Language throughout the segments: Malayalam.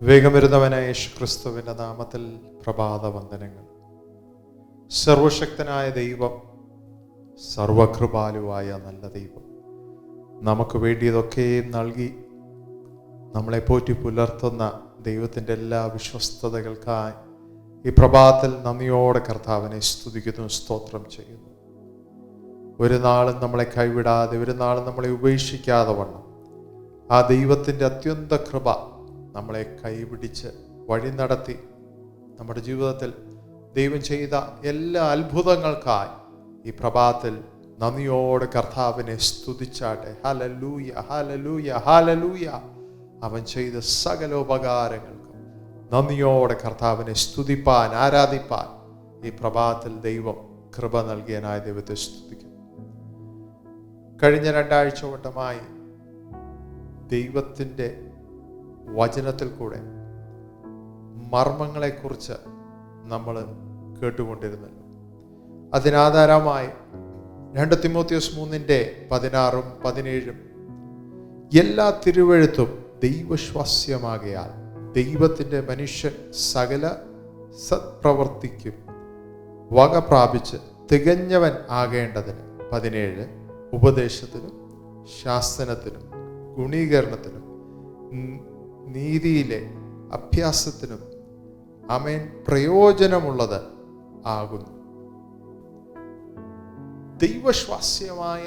വേഗം വരുന്നവനായ യേശു ക്രിസ്തുവിൻ്റെ നാമത്തിൽ പ്രഭാത വന്ദനങ്ങൾ. സർവശക്തനായ ദൈവം, സർവകൃപാലുവായ നല്ല ദൈവം, നമുക്ക് വേണ്ടിയതൊക്കെയും നൽകി നമ്മളെ പോറ്റി പുലർത്തുന്ന ദൈവത്തിൻ്റെ എല്ലാ വിശ്വസ്തതകൾക്കായി ഈ പ്രഭാതത്തിൽ നന്ദിയോടെ കർത്താവിനെ സ്തുതിക്കുന്നു, സ്തോത്രം ചെയ്യുന്നു. ഒരു നാളും നമ്മളെ കൈവിടാതെ, ഒരു നാളും നമ്മളെ ഉപേക്ഷിക്കാതെ വണ്ണം ആ ദൈവത്തിൻ്റെ അത്യന്ത കൃപ നമ്മളെ കൈപിടിച്ച് വഴി നടത്തി നമ്മുടെ ജീവിതത്തിൽ ദൈവം ചെയ്ത എല്ലാ അത്ഭുതങ്ങൾക്കായി ഈ പ്രഭാതത്തിൽ നന്ദിയോടെ കർത്താവിനെ സ്തുതിച്ചാട്ടെ. Hallelujah, hallelujah, hallelujah. അവൻ ചെയ്ത സകല ഉപകാരങ്ങൾക്കും നന്ദിയോടെ കർത്താവിനെ സ്തുതിപ്പാൻ, ആരാധിപ്പാൻ ഈ പ്രഭാതത്തിൽ ദൈവം കൃപ നൽകിയനായ ദൈവത്തെ സ്തുതിക്കുന്നു. കഴിഞ്ഞ 2 ആഴ്ചവട്ടമായി ദൈവത്തിൻ്റെ വചനത്തിൽ കൂടെ മർമ്മങ്ങളെക്കുറിച്ച് നമ്മൾ കേട്ടുകൊണ്ടിരുന്നല്ലോ. അതിനാധാരമായി 2 തിമോത്തിയോസ് 3:16-17 എല്ലാ തിരുവെഴുത്തും ദൈവശ്വാസ്യമാകയാൽ ദൈവത്തിൻ്റെ മനുഷ്യൻ സകല സത്പ്രവർത്തിക്കും വക പ്രാപിച്ച് തികഞ്ഞവൻ ആകേണ്ടതിന് 17 ഉപദേശത്തിനും ശാസനത്തിനും ഗുണീകരണത്തിനും നീതിയിലെ അഭ്യാസത്തിനും ആമേൻ പ്രയോജനമുള്ളത് ആകുന്നു. ദൈവശ്വാസ്യമായ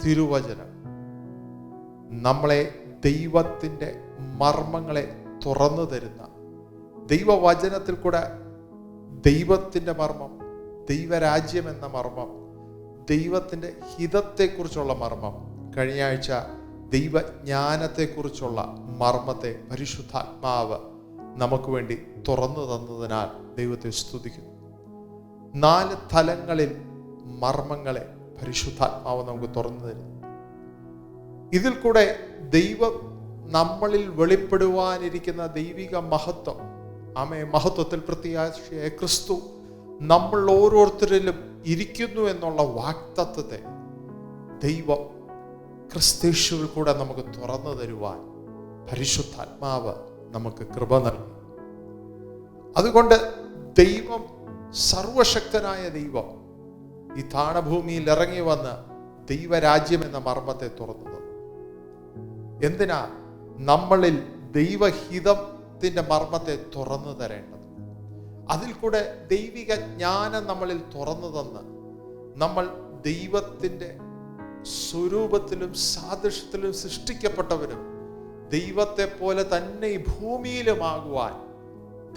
തിരുവചനം നമ്മളെ ദൈവത്തിൻ്റെ മർമ്മങ്ങളെ തുറന്നു തരുന്ന, ദൈവവചനത്തിൽ കൂടെ ദൈവത്തിൻ്റെ മർമ്മം, ദൈവരാജ്യം എന്ന മർമ്മം, ദൈവത്തിൻ്റെ ഹിതത്തെക്കുറിച്ചുള്ള മർമ്മം, കഴിഞ്ഞ ആഴ്ച ദൈവജ്ഞാനത്തെക്കുറിച്ചുള്ള മർമ്മത്തെ പരിശുദ്ധാത്മാവ് നമുക്ക് വേണ്ടി തുറന്നു തന്നതിനാൽ ദൈവത്തെ സ്തുതിക്കുന്നു. 4 തലങ്ങളിൽ മർമ്മങ്ങളെ പരിശുദ്ധാത്മാവ് നമുക്ക് തുറന്നു തരുന്നു. ഇതിൽ കൂടെ ദൈവം നമ്മളിൽ വെളിപ്പെടുവാനിരിക്കുന്ന ദൈവിക മഹത്വം, മഹത്വത്തിൽ പ്രത്യാശയായ ക്രിസ്തു നമ്മൾ ഓരോരുത്തരിലും ഇരിക്കുന്നു എന്നുള്ള വാഗ്ദത്തത്തെ ദൈവം ക്രിസ്തേശുവിൽ കൂടെ നമുക്ക് തുറന്നു തരുവാൻ പരിശുദ്ധാത്മാവ് നമുക്ക് കൃപ നൽകി. അതുകൊണ്ട് ദൈവം, സർവശക്തനായ ദൈവം ഈ താണഭൂമിയിൽ ഇറങ്ങി വന്ന് ദൈവരാജ്യം എന്ന മർമ്മത്തെ തുറന്നു തന്നു. എന്തിനാ? നമ്മളിൽ ദൈവഹിതത്തിന്റെ മർമ്മത്തെ തുറന്നു തരേണ്ടത്. അതിൽ കൂടെ ദൈവിക ജ്ഞാനം നമ്മളിൽ തുറന്നു തന്ന് നമ്മൾ ദൈവത്തിൻ്റെ സ്വരൂപത്തിലും സാദൃശ്യത്തിലും സൃഷ്ടിക്കപ്പെട്ടവരും ദൈവത്തെ പോലെ തന്നെ ഈ ഭൂമിയിലുമാകുവാൻ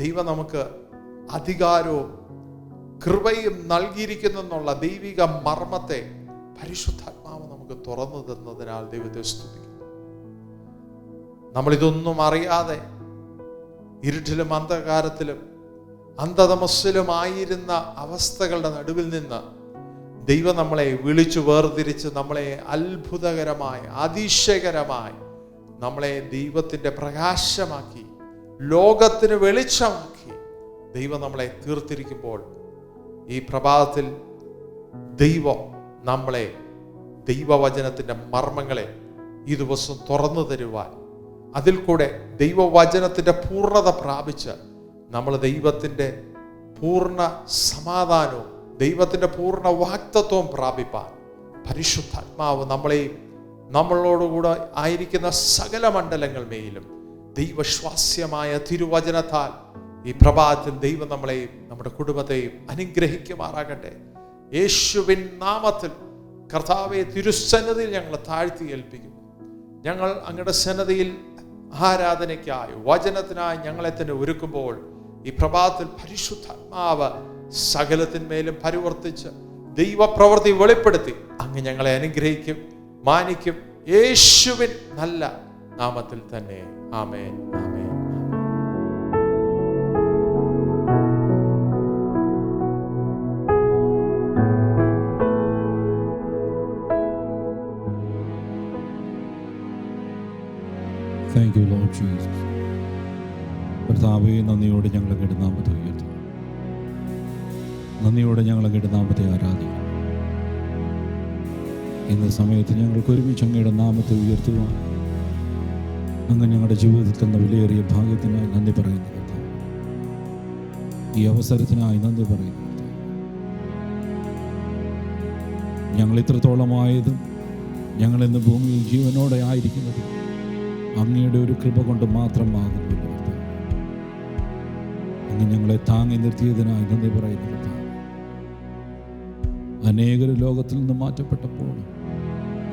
ദൈവം നമുക്ക് അധികാരവും കൃപയും നൽകിയിരിക്കുന്നെന്നുള്ള ദൈവിക മർമ്മത്തെ പരിശുദ്ധാത്മാവ് നമുക്ക് തുറന്നു തന്നതിനാൽ ദൈവത്തെ സ്തുതിക്കുന്നു. നമ്മളിതൊന്നും അറിയാതെ ഇരുട്ടിലും അന്ധകാരത്തിലും അന്ധതമസ്സിലുമായിരുന്ന അവസ്ഥകളുടെ നടുവിൽ നിന്ന് ദൈവം നമ്മളെ വിളിച്ചു വേർതിരിച്ച് നമ്മളെ അത്ഭുതകരമായി, അതിശയകരമായി നമ്മളെ ദൈവത്തിൻ്റെ പ്രകാശമാക്കി, ലോകത്തിന് വെളിച്ചമാക്കി ദൈവം നമ്മളെ തീർത്തിരിക്കുമ്പോൾ ഈ പ്രഭാതത്തിൽ ദൈവം നമ്മളെ ദൈവവചനത്തിൻ്റെ മർമ്മങ്ങളെ ഈ ദിവസം തുറന്നു തരുവാൻ, അതിൽ കൂടെ ദൈവവചനത്തിൻ്റെ പൂർണ്ണത പ്രാപിച്ച് നമ്മൾ ദൈവത്തിൻ്റെ പൂർണ്ണ സമാധാനവും ദൈവത്തിൻ്റെ പൂർണ്ണ വാഗ്ദത്വവും പ്രാപിപ്പാൻ പരിശുദ്ധാത്മാവ് നമ്മളെയും നമ്മളോടുകൂടെ ആയിരിക്കുന്ന സകല മണ്ഡലങ്ങൾ മേലും ദൈവശ്വാസ്യമായ തിരുവചനത്താൽ ഈ പ്രഭാതത്തിൽ ദൈവം നമ്മളെയും നമ്മുടെ കുടുംബത്തെയും അനുഗ്രഹിക്കുമാറാകട്ടെ. യേശുവിൻ നാമത്തിൽ കർത്താവെ, തിരുസന്നിധിയിൽ ഞങ്ങൾ താഴ്ത്തി ഏൽപ്പിക്കുന്നു. ഞങ്ങൾ അങ്ങയുടെ സന്നിധിയിൽ ആരാധനയ്ക്കായി, വചനത്തിനായി ഞങ്ങളെ തന്നെ ഒരുക്കുമ്പോൾ ഈ പ്രഭാതത്തിൽ പരിശുദ്ധാത്മാവ് സകലത്തിന്മേലും പരിവർത്തിച്ച് ദൈവപ്രവൃത്തി വെളിപ്പെടുത്തി അങ്ങ് ഞങ്ങളെ അനുഗ്രഹിക്കും, മാനിക്കും. യേശുവിൻ നല്ല നാമത്തിൽ തന്നെ. Amen, amen. Thank you lord Jesus. കർത്താവേ, നന്ദിയോടെ ഞങ്ങൾ അങ്ങയുടെ നാമത്തെ ഉയർത്തുന്നു. നന്ദിയോടെ ഞങ്ങൾ അങ്ങയുടെ നാമത്തെ ആരാധിക്കുന്നു. ഇന്ന സമയത്ത് ഞങ്ങൾക്ക് ഒരുമിച്ച് അങ്ങയുടെ നാമത്തെ ഉയർത്തുവാൻ അങ്ങ് ഞങ്ങളുടെ ജീവിതത്തിൽ തന്ന വിലയേറിയ ഭാഗ്യത്തിനായി നന്ദി പറയുന്നു കർത്താവേ. ഈ അവസരത്തിനായി നന്ദി പറയുന്നു കർത്താവേ. ഞങ്ങൾ ഇത്രത്തോളമായതും ഞങ്ങളിന്ന് ഭൂമിയിൽ ജീവനോടെ ആയിരിക്കുന്നത് അങ്ങയുടെ ഒരു കൃപ കൊണ്ട് മാത്രമാകുന്നു കർത്താവേ. അങ്ങ് ഞങ്ങളെ താങ്ങി നിർത്തിയതിനായി നന്ദി പറയുന്നു കർത്താവേ. അനേകർ ലോകത്തിൽ നിന്ന് മാറ്റപ്പെട്ടപ്പോൾ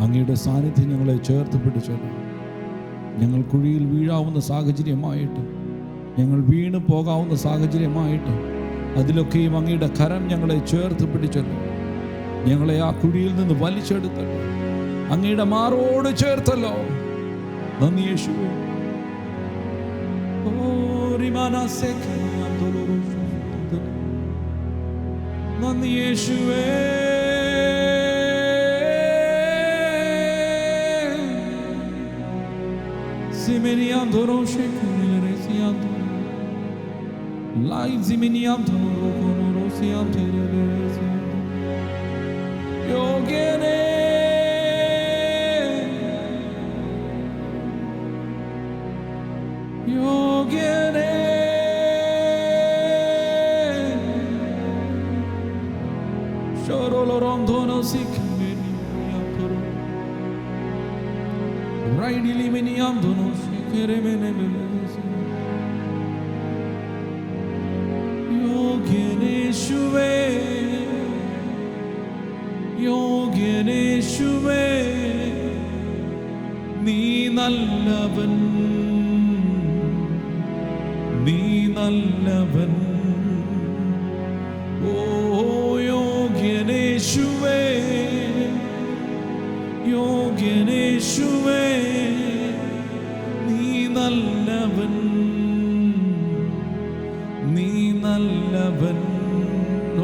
അങ്ങയുടെ സാന്നിധ്യം ഞങ്ങളെ ചേർത്ത് പിടിച്ചല്ലോ. ഞങ്ങൾ കുഴിയിൽ വീഴാവുന്ന സാഹചര്യമായിട്ട്, ഞങ്ങൾ വീണ് പോകാവുന്ന സാഹചര്യമായിട്ട്, അതിലൊക്കെയും അങ്ങയുടെ കരം ഞങ്ങളെ ചേർത്ത് പിടിച്ചല്ലോ. ഞങ്ങളെ ആ കുഴിയിൽ നിന്ന് വലിച്ചെടുത്തല്ലോ, അങ്ങയുടെ മാറോട് ചേർത്തല്ലോ. നന്ദി യേശുവേ. നന്ദി യേശുവേ. Zimeniam doroshe kunelesiam live zimeniam dorosiam teresiam yogene yogene shorolorom donosik Raidili meniam donos keremeneles Yogeneshuve Yogeneshuve Nee nallavan Oh Yogeneshuve Yogeneshuve നീ നല്ലവൻ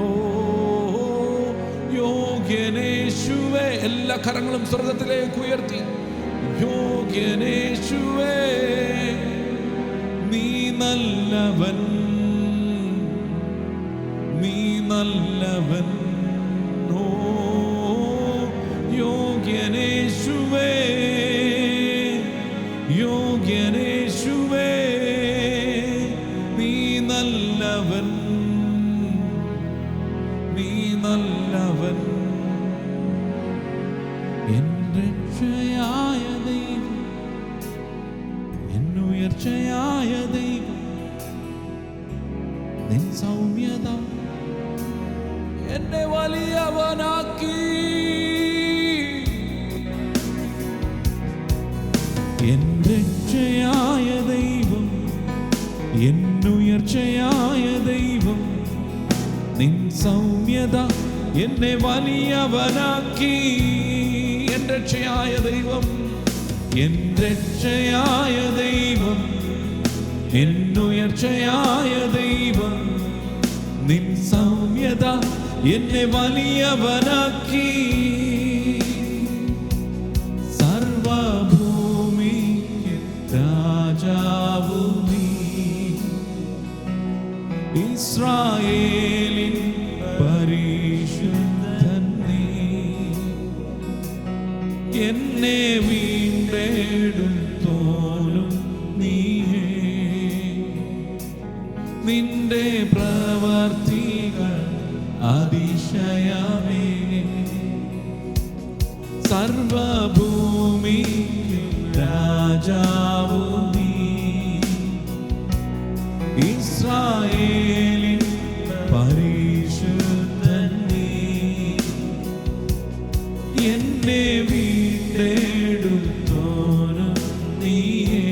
ഓ യോഗ്യനേശുവേ. എല്ലാ കരങ്ങളും സ്വർഗ്ഗത്തിലേക്ക് ഉയർത്തി യോഗ്യനേശുവേ നീ നല്ലവൻ ഓ യോഗ്യനേശുവേ യോഗ്യനേശുവേ നീ നല്ലവൻ എൻ രക്ഷയായ ദൈവം, എന്നുയർച്ചയായ ദൈവം, നിൻ സൗമ്യത എന്നെ വലിയവനാക്കി. എൻ രക്ഷയായ ദൈവം, എന്നുയർച്ചയായ ദൈവം, നിൻ സൗമ്യത എന്നെ വലിയവനാക്കി. എൻ രക്ഷയായ ദൈവം, എൻ രക്ഷയായ ദൈവം, എന്നുയർച്ചയായ ദൈവം, നിൻ സൗമ്യത എന്നെ വലിയവനാക്കി. രാജാവു നീ, ഇസ്രായേലിൻ പരിശുദ്ധൻ നീ, എന്നെ വീണ്ടെടുത്തോലും നീയേ. നിന്റെ പ്രവർത്തികൾ അതിശയമേ. സർവഭൂമി രാജാവു നീ, ഇസ്രായേലിൻ പരിശുദ്ധൻ നീ, എന്നെ വീണ്ടെടുത്തോരും നീയേ.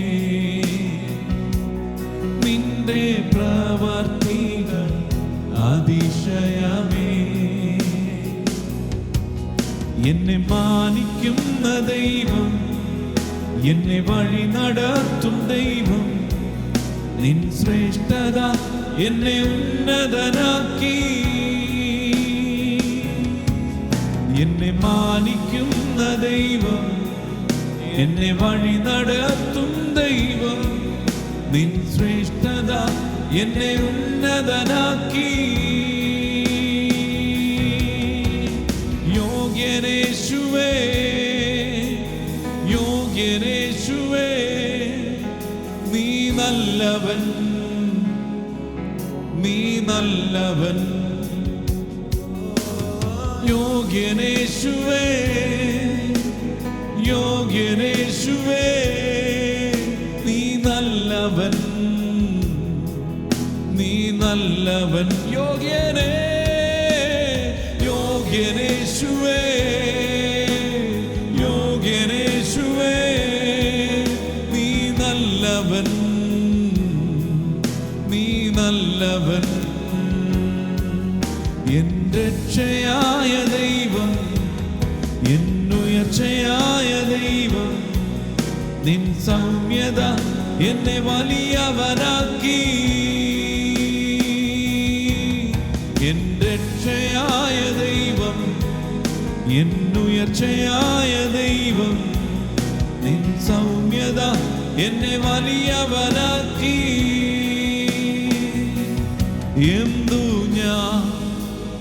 നിന്റെ പ്രവർത്തികൾ അതിശയമേ. എന്നെ മാനിക്കുന്ന ദൈവം, എന്നെ വഴി നടത്തും ദൈവം, നിൻ ശ്രേഷ്ഠത എന്നെ ഉന്നതനാക്കി. എന്നെ മാനിക്കുന്ന ദൈവം, എന്നെ വഴി നടത്തും ദൈവം, നിൻ ശ്രേഷ്ഠത എന്നെ ഉന്നതനാക്കി. യോഗ്യനേശുവേ യോഗ്യനേശുവേ നല്ലവൻ, നീ നല്ലവൻ. യോഗ്യനേശുവേ, യോഗ്യനേശുവേ, നീ നല്ലവൻ, നീ നല്ലവൻ. യോഗ്യനേ, യോഗ്യനേശുവേ, യോഗ്യനേശുവേ, നീ നല്ലവൻ, നീ നല്ലവൻ. എൻ രക്ഷയായ ദൈവം, എന്നുയർച്ചയായ ദൈവം, നിൻ സൗമ്യത എന്നെ വലിയവനാക്കി. എൻ രക്ഷയായ ദൈവം, എന്നുയർച്ചയായ ദൈവം, നിൻ സൗമ്യത എന്നെ വലിയവനാക്കി. എന്തു ഞാൻ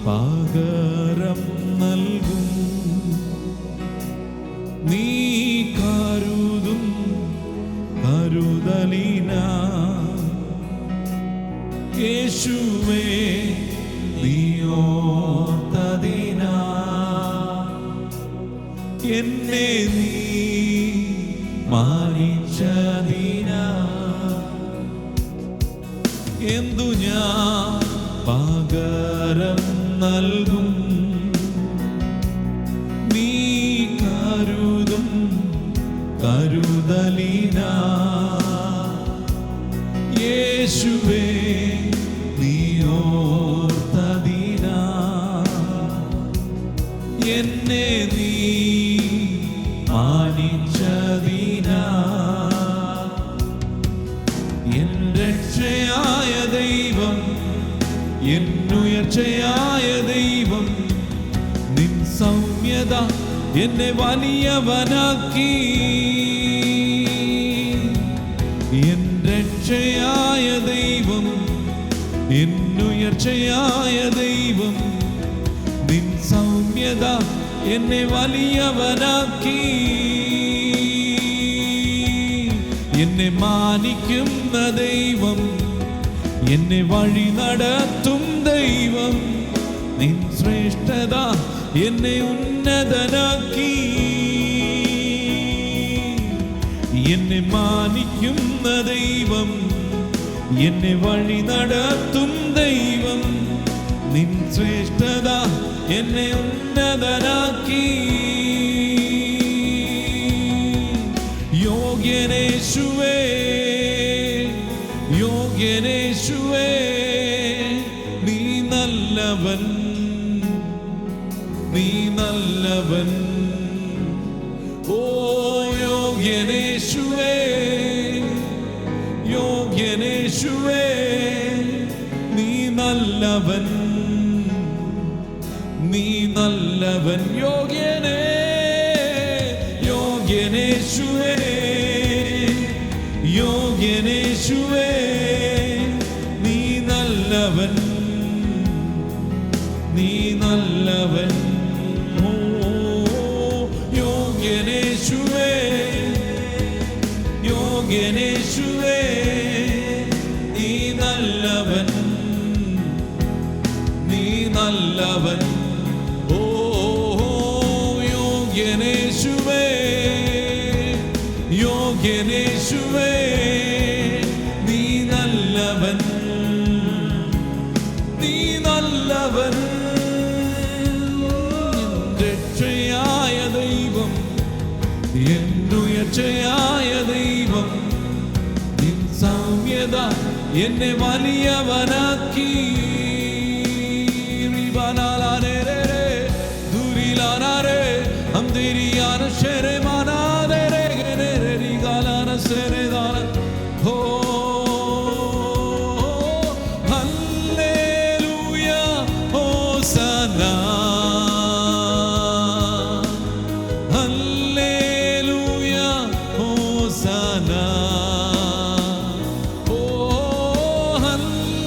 പകരം നൽകും, നീ കരുതും കരുതലിനാ. യേശുവേ, നീ ഓർത്തതിനാ, എന്നെ നീ മാനിച്ചതിനാ. എന്തു ഞാൻ പകരം നൽകും, നീ കരുതും കരുതലിനാ. യേശുവേ, നീ ഓർത്തതിനാ, എന്നെ നീ മാനിച്ചതിനാ. എൻ രക്ഷയായ ദൈവം, എന്നുയർച്ചയായ ദൈവം, നിൻ സൗമ്യത എന്നെ വലിയവനാക്കി. എൻ രക്ഷയായ ദൈവം, എന്നുയർച്ചയായ ദൈവം, നിൻ സൗമ്യത എന്നെ വലിയവനാക്കി. എന്നെ മാനിക്കുന്ന ദൈവം, എന്നെ വഴി നടത്തും ദൈവം, നിൻ ശ്രേഷ്ഠത എന്നെ ഉന്നതനാക്കി. എന്നെ മാനിക്കുന്ന ദൈവം, എന്നെ വഴി നടത്തും ദൈവം, നിൻ ശ്രേഷ്ഠത എന്നെ ഉന്നതനാക്കി. യോഗ്യനേശുവേ, യോഗ്യനേശുവേ, നീ നല്ലവൻ, നീ നല്ലവൻ. ഓ യോഗ്യനേശുവേ, യോഗ്യനേശുവേ, നീ നല്ലവൻ, നീ നല്ലവൻ. യോഗ്യനേ, യോഗ്യനേശുവേ, യോഗ്യനേശുവേ, നീ നല്ലവൻ, നീ നല്ലവൻ. ഓ യോഗ്യനേശുവേ, യോഗ്യനേശുവേ, നീ നല്ലവൻ, നീ നല്ലവൻ. ഓ യോഗ്യനേശുവേ, യോഗ്യനേശുവേ, നീ നല്ലവൻ, നീ നല്ലവൻ. രക്ഷയായ ദൈവം, എന്നുയർച്ചയായ ദൈവം, നിൻ സൗമ്യത എന്നെ വലിയവനാക്കി.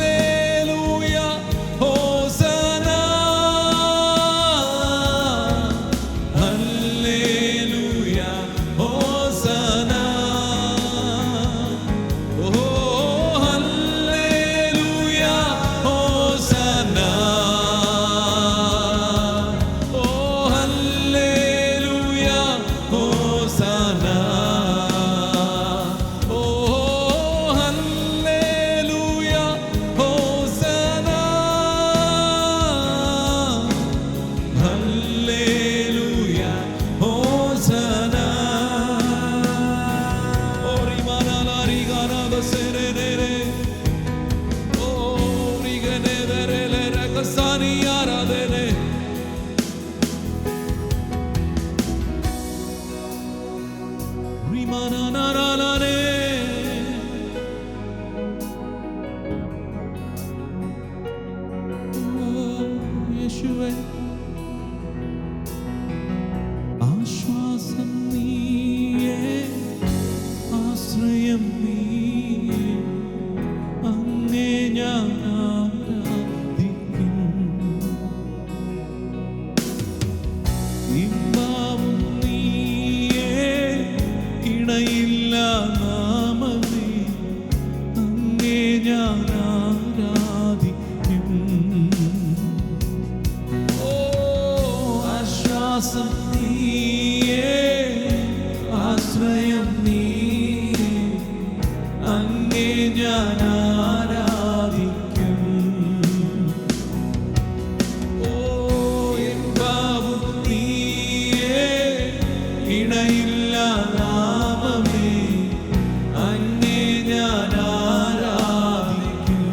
Hallelujah, യേശുവേ ആശ്വാസം നീയേ, ആശ്രയം നീയേ, അങ്ങേ ഞാൻ ആരാധിക്കും. ഇമ്മാവും നീയേ, ഇണയില്ല നാമമേ, അങ്ങേ ഞാൻ ആരാധിക്കും. ഓ ആശ്വാസം നീയേ, ആശ്രയം നീയേ, അങ്ങേ ഞാൻ ആരാധിക്കും. ഓ ഇമ്മാവും നീയേ, ഇണയില്ല നാമമേ, അങ്ങേ ഞാൻ ആരാധിക്കും.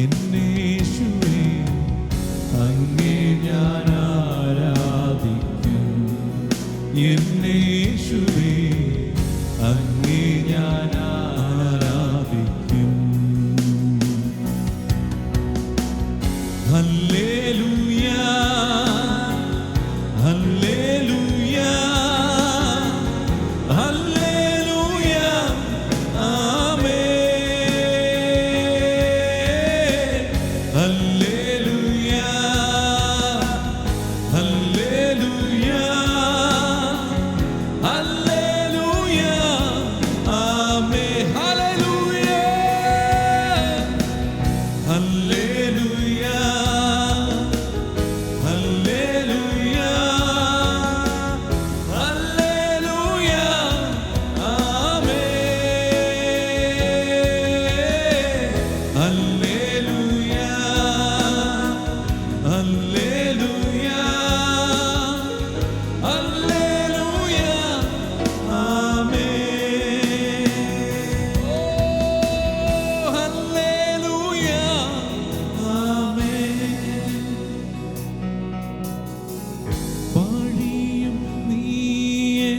എന്നേശുവേ അങ്ങേ ഞാൻ ആരാധിക്കും. എന്നേശുവേ അങ്ങേ ഞാൻ ആരാധിക്കും. Hallelujah hallelujah hallelujah amen. Hallelujah hallelujah hallelujah amen. Hallelujah hallelujah hallelujah hallelujah amen. Hallelujah hallelujah hallelujah amen. ഓ ഹല്ലേലൂയ ആമേൻ. വഴിയും നീയേ,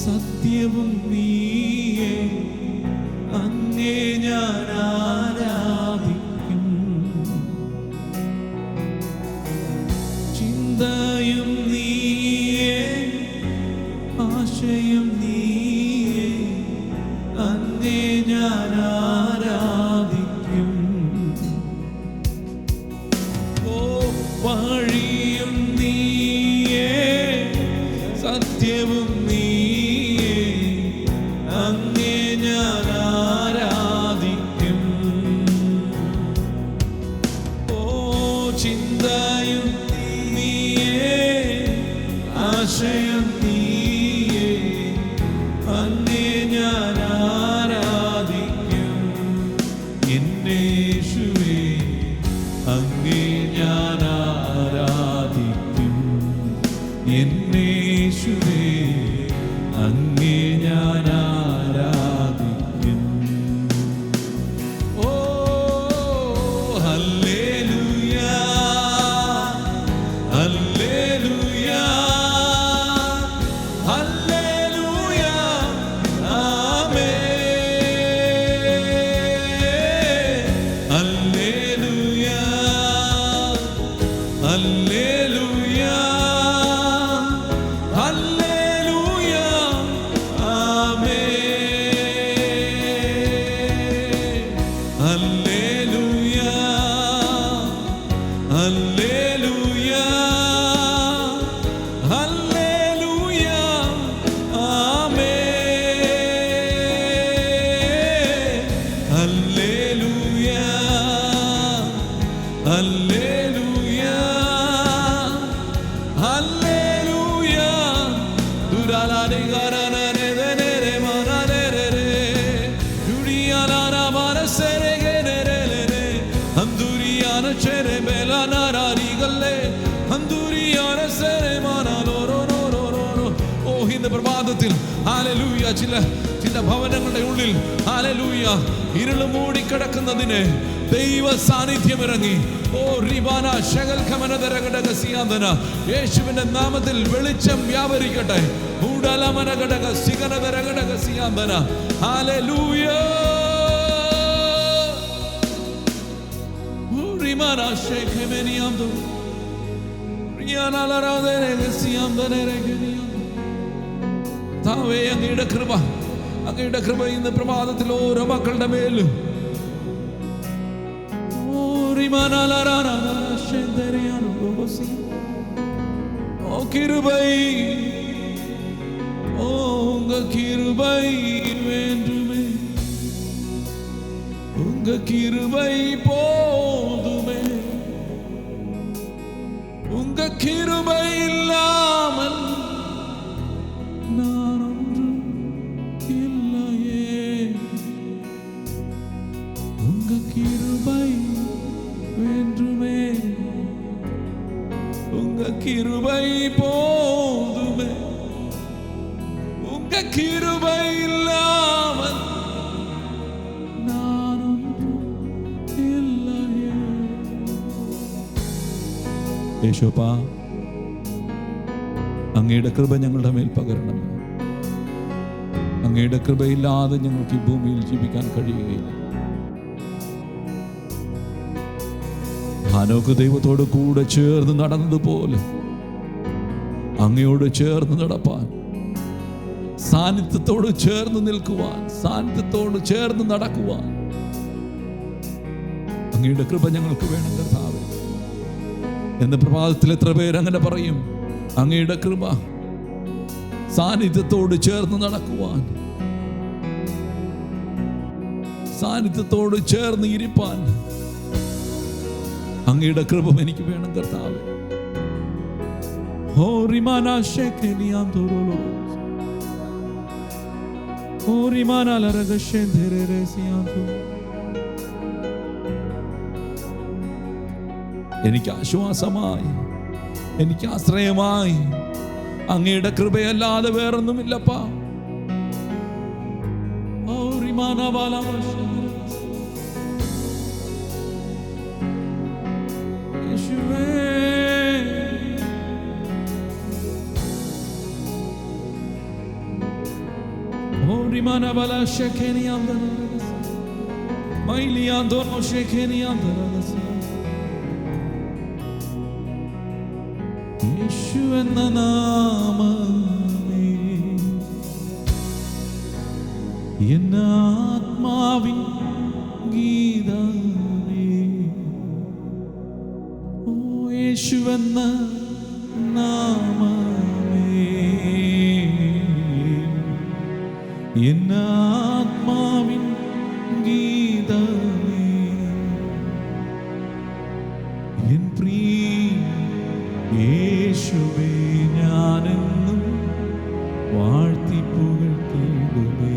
സത്യവും നീയേ, അങ്ങേ ഞാൻ ആരാധിക്കും. ചിന്തയും നീയേ, ആശയും നീയേ, അങ്ങേ ഞാൻ ആരാധിക്കും. ഓ വഴിയും നീയേ, സത്യവും നീയേ, അങ്ങേ ഞാൻ ആരാധിക്കും. ഓ ചിന്തയും നീയേ, ആശയം നീയേ, അങ്ങേ ഞാൻ ആരാധിക്കും. എന്നേശുവേ അങ്ങേ ഞാൻ ആരാധിക്കും. എന്നേശുവേ അങ്ങേ ഞാൻ ആരാധിക്കും. ഓ hallelujah hallelujah hallelujah amen. Hallelujah hallelujah hallelujah amen. Hallelujah hallelujah hallelujah amen. Hallelujah hallelujah hallelujah ദുരാലാരി ഗരനരെ ദനരെ മരനരെ ദുരിയാനാന മനസരെ ഗനരെ ഹന്ദുരിയാന ചെരെ ബെലാനാരിഗല്ലേ ഹന്ദുരിയാന സെരെ മാനാലോരോ ഓ ഇന്ന് പ്രഭാതത്തിൽ ഹല്ലേലൂയ ചില ഭവനങ്ങളുടെ ഉള്ളിൽ ഹല്ലേലൂയ ഇരുള് മൂടിക്കിടക്കുന്നതിന് ദൈവ സാന്നിധ്യം ഇറങ്ങി. ഓ റിബാന ശകൽ ഖമനദരഘടക സിയാന്തന യേശുവിന്റെ നാമത്തിൽ വെളിച്ചം വ്യാപരിക്കട്ടെ. ഊടലമനഘടക സിഗനദരഘടക സിയാന്തന ഹല്ലേലൂയ. അങ്ങയുടെ കൃപ ഇന്ന് പ്രഭാതത്തിൽ ഓരോ മക്കളുടെ മേലും கிருபை உங்க கிருபை வேண்டுமே, உங்க கிருபை போதுமே, உங்க கிருபை இல்லாமல் நான் ஒன்றும் இல்லையே, உங்க கிருபை வேண்டுமே, உங்க கிருபை போதுமே, உங்க கிருபை இல்லாமல் நான் ஒன்றும் இல்லையே. യേശുപ്പാ, അങ്ങയുടെ കൃപ ഞങ്ങളുടെ മേൽ പകരണം. അങ്ങയുടെ കൃപയില്ലാതെ ഞങ്ങൾക്ക് ഈ ഭൂമിയിൽ ജീവിക്കാൻ കഴിയുകയില്ല. ഹാനോക്ക് ദൈവത്തോട് കൂടെ ചേർന്ന് നടന്നതുപോലെ അങ്ങയോട് ചേർന്ന് നടപ്പാൻ, സാന്നിധ്യത്തോട് ചേർന്ന് നിൽക്കുവാൻ, സാന്നിധ്യത്തോട് ചേർന്ന് നടക്കുവാൻ അങ്ങയുടെ കൃപ ഞങ്ങൾക്ക് വേണം കർത്താവേ. എന്ന് പ്രഭാതത്തിൽ എത്ര പേര് അങ്ങനെ പറയും? അങ്ങയുടെ കൃപ, സാന്നിധ്യത്തോട് ചേർന്ന് നടക്കുവാൻ, സാന്നിധ്യത്തോട് ചേർന്ന് ഇരിപ്പാൻ അങ്ങയുടെ കൃപ എനിക്ക് വേണം കർത്താവേ. എനിക്ക് ആശ്വാസമായി, എനിക്ക് ആശ്രയമായി അങ്ങയുടെ കൃപയല്ലാതെ വേറൊന്നുമില്ലപ്പാ. യേശു എന്ന നാമമേ എന്ന ആത്മാവിൻ ഗീതമേ, ഓ യേശു എന്ന നാമമേ എന്ന ആത്മാവിൻ ഗീതമേ, എൻ പ്രിയ യേശുവേ ഞാനെന്നും വാഴ്ത്തി പുകഴ്ത്തിയിടുമേ.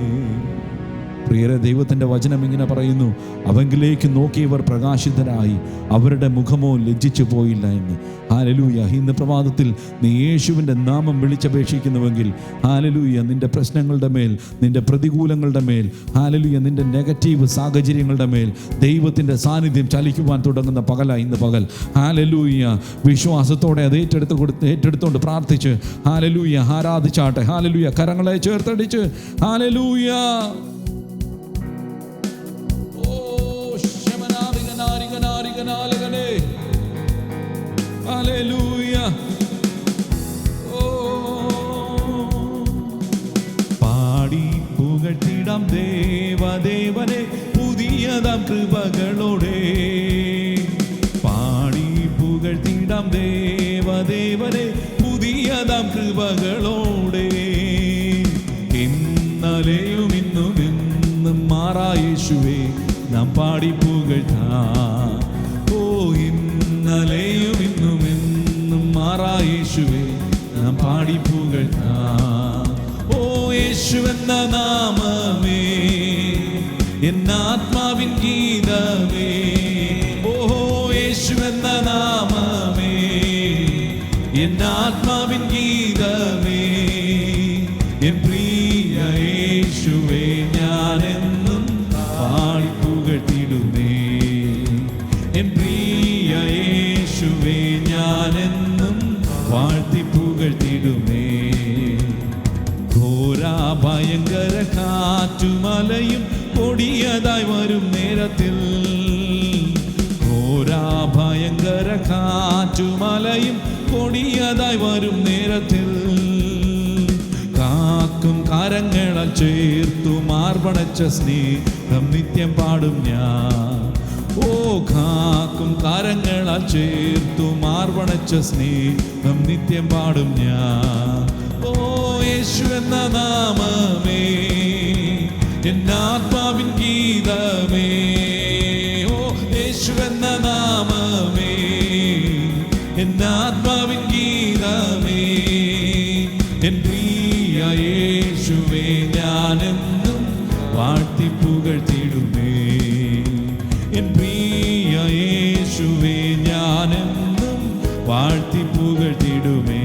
പ്രിയരെ, ദൈവത്തിൻ്റെ വചനം ഇങ്ങനെ പറയുന്നു, അവങ്കിലേക്ക് നോക്കിയവർ പ്രകാശിതരായി, അവരുടെ മുഖമോ ലജ്ജിച്ചു പോയില്ല എന്ന്. ഹല്ലേലൂയ. ഇന്ന് പ്രഭാതത്തിൽ നീ യേശുവിൻ്റെ നാമം വിളിച്ചപേക്ഷിക്കുന്നുവെങ്കിൽ ഹല്ലേലൂയ, നിന്റെ പ്രശ്നങ്ങളുടെ മേൽ, നിന്റെ പ്രതികൂലങ്ങളുടെ മേൽ, ഹല്ലേലൂയ, നിന്റെ നെഗറ്റീവ് സാഹചര്യങ്ങളുടെ മേൽ ദൈവത്തിൻ്റെ സാന്നിധ്യം ചലിക്കുവാൻ തുടങ്ങുന്ന പകലായി ഇന്ന് പകൽ. ഹല്ലേലൂയ. വിശ്വാസത്തോടെ അത് ഏറ്റെടുത്തുകൊണ്ട് പ്രാർത്ഥിച്ച് ഹല്ലേലൂയ ആരാധിച്ചാട്ടെ. ഹല്ലേലൂയ. കരങ്ങളെ ചേർത്തടിച്ച് ഹല്ലേലൂയ. പാടി പുകഴ്ത്തിടാം ദേവദേവനെ പുതിയതാം കൃപകളോടെ, പാടി പുകഴ്ത്തിടാം ദേവദേവനെ പുതിയതാം കൃപകളോടെ, ഇന്നലെയും ഇന്നും എന്നും മാറാ യേശുവേ നാം പാടി പുകഴ്ത്താം. ഓ ഇന്നലെയും ഇന്നും എന്നും മാറാ യേശുവേ നാം പാടി പുകഴ്ത്താം. ഓ യേശുവെന്ന നാമമേ എന്നാത്മാവിൻ ഗീതമേ, ഓ യേശുവെന്ന നാമമേ എന്നാത്മാവിൻ ഗീതമേ, എൻ പ്രിയ യേശുവേ ഞാനെന്നും പാടി പുകഴ്ത്തിടുമേ, എൻ പ്രിയ യേശുവേ ഞാനെന്നും വാഴ്ത്തി പുകഴ്ത്തിടുമേ. ഘോരാ ഭയങ്കര കാറ്റുമലയും കൊടിയതായി വരും നേരത്തിൽ, ഘോരാ കാറ്റുമലയും കൊടിയതായി വരും നേരത്തിൽ കാക്കും കരങ്ങളാൽ ചേർത്തു മാർബണച്ച സ്നേഹം നിത്യം പാടും ഞാൻ. ഓ കാക്കും കരങ്ങളാൽ ചേർത്തു മാർബണച്ച സ്നേഹം നിത്യം പാടും ഞാൻ. ഓ യേശു എന്ന നാമമേ എന്നാത്മാവിൻ ഗീതമേ. ഓ യേശു എന്ന നാമമേ എന്നാത്മാവിൻ ഗീതമേ. എൻ പ്രിയ യേശുവേ ഞാനെന്നും വാഴ്ത്തി പുകഴ്ത്തിടുമേ. എൻ പ്രിയ യേശുവേ ഞാനെന്നും വാഴ്ത്തി പുകഴ്ത്തിടുമേ.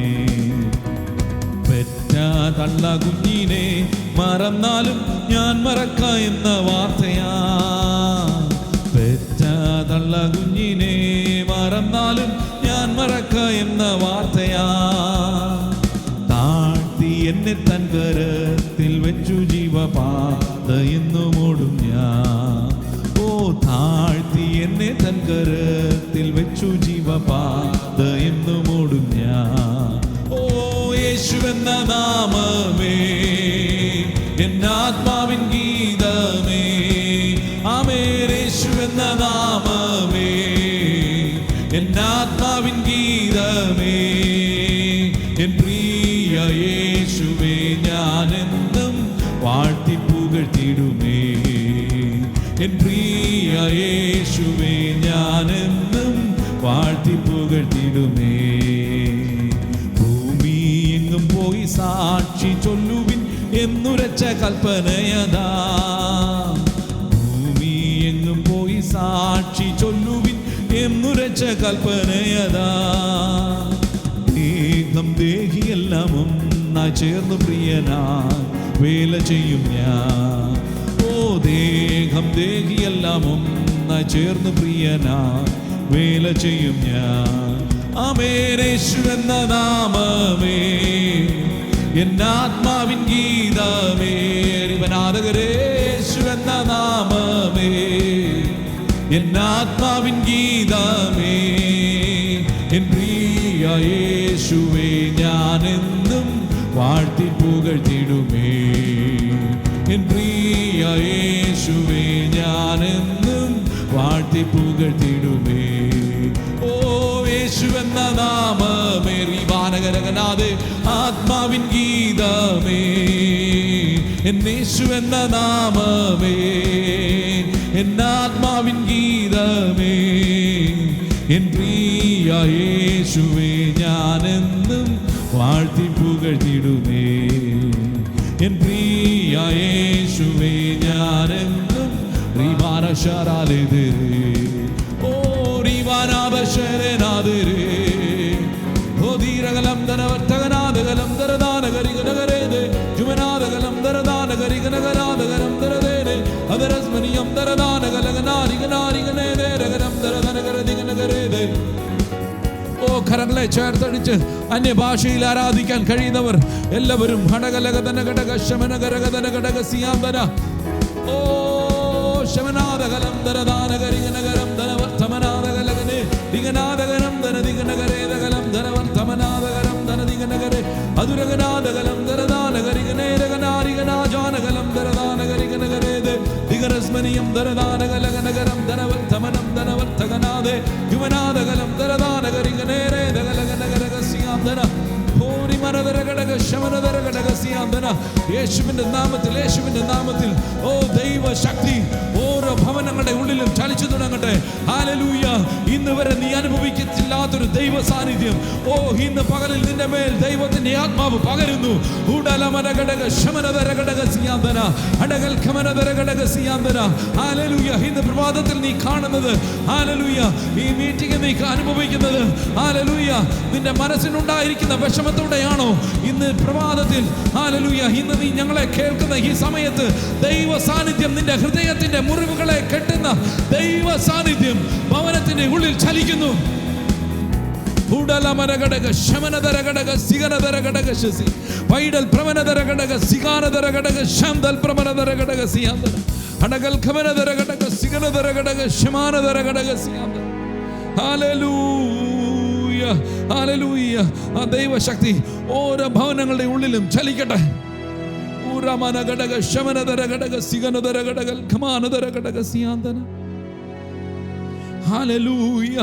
പെറ്റ തള്ള കുഞ്ഞിനെ മറന്നാലും ഞാൻ മറക്ക എന്ന വാർത്തയാ. പെറ്റ തള്ള കുഞ്ഞിനെ മറന്നാലും ഞാൻ മറക്ക എന്ന വാർത്തയാ. താഴ്ത്തി എന്നെ തൻ കരത്തിൽ വെച്ചു ജീവപാത എന്നും ഓടും ഞാൻ. ഓ താഴ്ത്തി എന്നെ തൻ കരത്തിൽ വെച്ചു ജീവപാത എന്നും ഓടും ഞാൻ. ഓ യേശു എന്ന നാമമേ എന്നാത്മാവിൻ ഗീതമേ. ആമേൻ. യേശു എന്ന നാമമേ എന്നാത്മാവിൻ ഗീതമേ. എൻ പ്രിയ യേശുവേ ഞാനെന്നും വാഴ്ത്തി പുകഴ്ത്തിടുമേ. എൻ പ്രിയ യേശുവേ ഞാനെന്നും വാഴ്ത്തി പുകഴ്ത്തിടുമേ. ഭൂമി എങ്ങും പോയി സാക്ഷി ചൊല്ലുവിൻ എന്നുരച്ച കൽപ്പനയതാ. ഭൂമി എങ്ങും പോയി സാക്ഷി ചൊല്ലുവിൻ എന്നുരച്ച കൽപ്പനയതാ. ദേഹം ദേഹിയെല്ലാം ഒന്നായി ചേർന്നു പ്രിയനായി വേല ചെയ്യും ഞാൻ. ഓ ദേഹം ദേഹിയെല്ലാം ഒന്നായി ചേർന്നു പ്രിയനായി വേല ചെയ്യും ഞാൻ. ആമേൻ. യേശു എന്ന നാമമേ എന്നാത്മാവിൻ ഗീതമേ. ഇവനാദകരേ യേശു എന്ന നാമമേ എന്നാത്മാവിൻ ഗീതമേ. എൻ പ്രിയ യേശുവേ ഞാനെന്നും വാഴ്ത്തി പുകഴ്ത്തിടുമേ. എൻ പ്രിയ യേശുവേ ഞാനെന്നും വാഴ്ത്തി പുകഴ്ത്തിടുമേ. ഓ യേശു എന്ന നാമമേ വാനകരകനാതെ ആത്മാവിൻ ഗീതമേ. എന്നേശു എന്ന നാമമേ എന്നാത്മാവിൻ ഗീതമേ. എൻ പ്രിയ യേശുവേ ഞാനെന്നും വാഴ്ത്തി പുകഴ്ത്തിടുമേ. എൻ പ്രിയ യേശുവേ ഞാനെന്നും റിവാനശരാലെതിരെ. ഓ റിവാനാബശരനാതിരെ. ഓ ധീരകലം ധനവർത്തകനാദകലം ധരദാനകരികനകരേത് ജുമനാദകലം ധരദാനകരികനകരാദകരം ധരതേരെ അതരസ്മനിയം ധരദാനകലകനാരികനാരികനേരകരം ധരദനകരദികനകരേത്. ഓ കരങ്ങളെ ചേർത്തടിച്ച് അന്യഭാഷയിൽ ആരാധിക്കാൻ കഴിയുന്നവർ എല്ലാവരും ഹടകലകതന ഘടക ശമനകരകതന ഘടക സിയാന്തന. ഓ ശമനാദകലം ധരദാനകരികനകരം ധനവർത്തമനാദകലകനെ ദിഗനാദകരം ധനദിഗനകരേദകലം ധനവർത്തമനാദകരം ധനദിഗനകരെ അതുരകനാദകലം ധരദാനകരികനേരകനാരികനാജാനകലം ധരദാനകരികനകരേത് ദിഗരസ്മനിയം ധരദാനകലകനകരം ധനവർത്തമനം ധനവർത്തകനാദേ യുവനാദകലം ധരദാനകരികനേരേദകലകനകരകസ്യാന്തന. യേശുവിന്റെ നാമത്തിൽ യേശുവിന്റെ നാമത്തിൽ ഓ ദൈവശക്തി ഓരോ ഭവനങ്ങളുടെ ഉള്ളിലും ചലിച്ചു തുടങ്ങട്ടെ. ഹല്ലേലൂയ. ഇന്ന് വരെ നീ അനുഭവിച്ചില്ലാത്തൊരു ദൈവ സാന്നിധ്യം ഓ ഇന്ന് പകലിൽ നിന്റെ മേൽ ദൈവത്തിന്റെ ആത്മാവ് പകരുന്നു. ഹല്ലേലൂയ. ഇന്ന് പ്രഭാതത്തിൽ നീ കാണുന്നത് ഹല്ലേലൂയ ഈ മീറ്റിംഗ് നീ അനുഭവിക്കുന്നത് ഹല്ലേലൂയ നിന്റെ മനസ്സിനുണ്ടായിരിക്കുന്ന വിഷമത്തോടെയാണോ ഇന്ന് പ്രഭാതത്തിൽ? ഹല്ലേലൂയ. ഇന്ന് നീ ഞങ്ങളെ കേൾക്കുന്ന ഈ സമയത്ത് ദൈവ സാന്നിധ്യം നിന്റെ ഹൃദയത്തിന്റെ മുറിവുകളെ കെട്ടുന്ന ദൈവ സാന്നിധ്യം ഭവനത്തിന്റെ ഉള്ളിൽ ചലിക്കുന്നു. Hallelujah, hallelujah. ആ ദൈവശക്തി ഓരോ ഭവനങ്ങളുടെ ഉള്ളിലും ചലിക്കട്ടെ. ഹല്ലേലൂയ.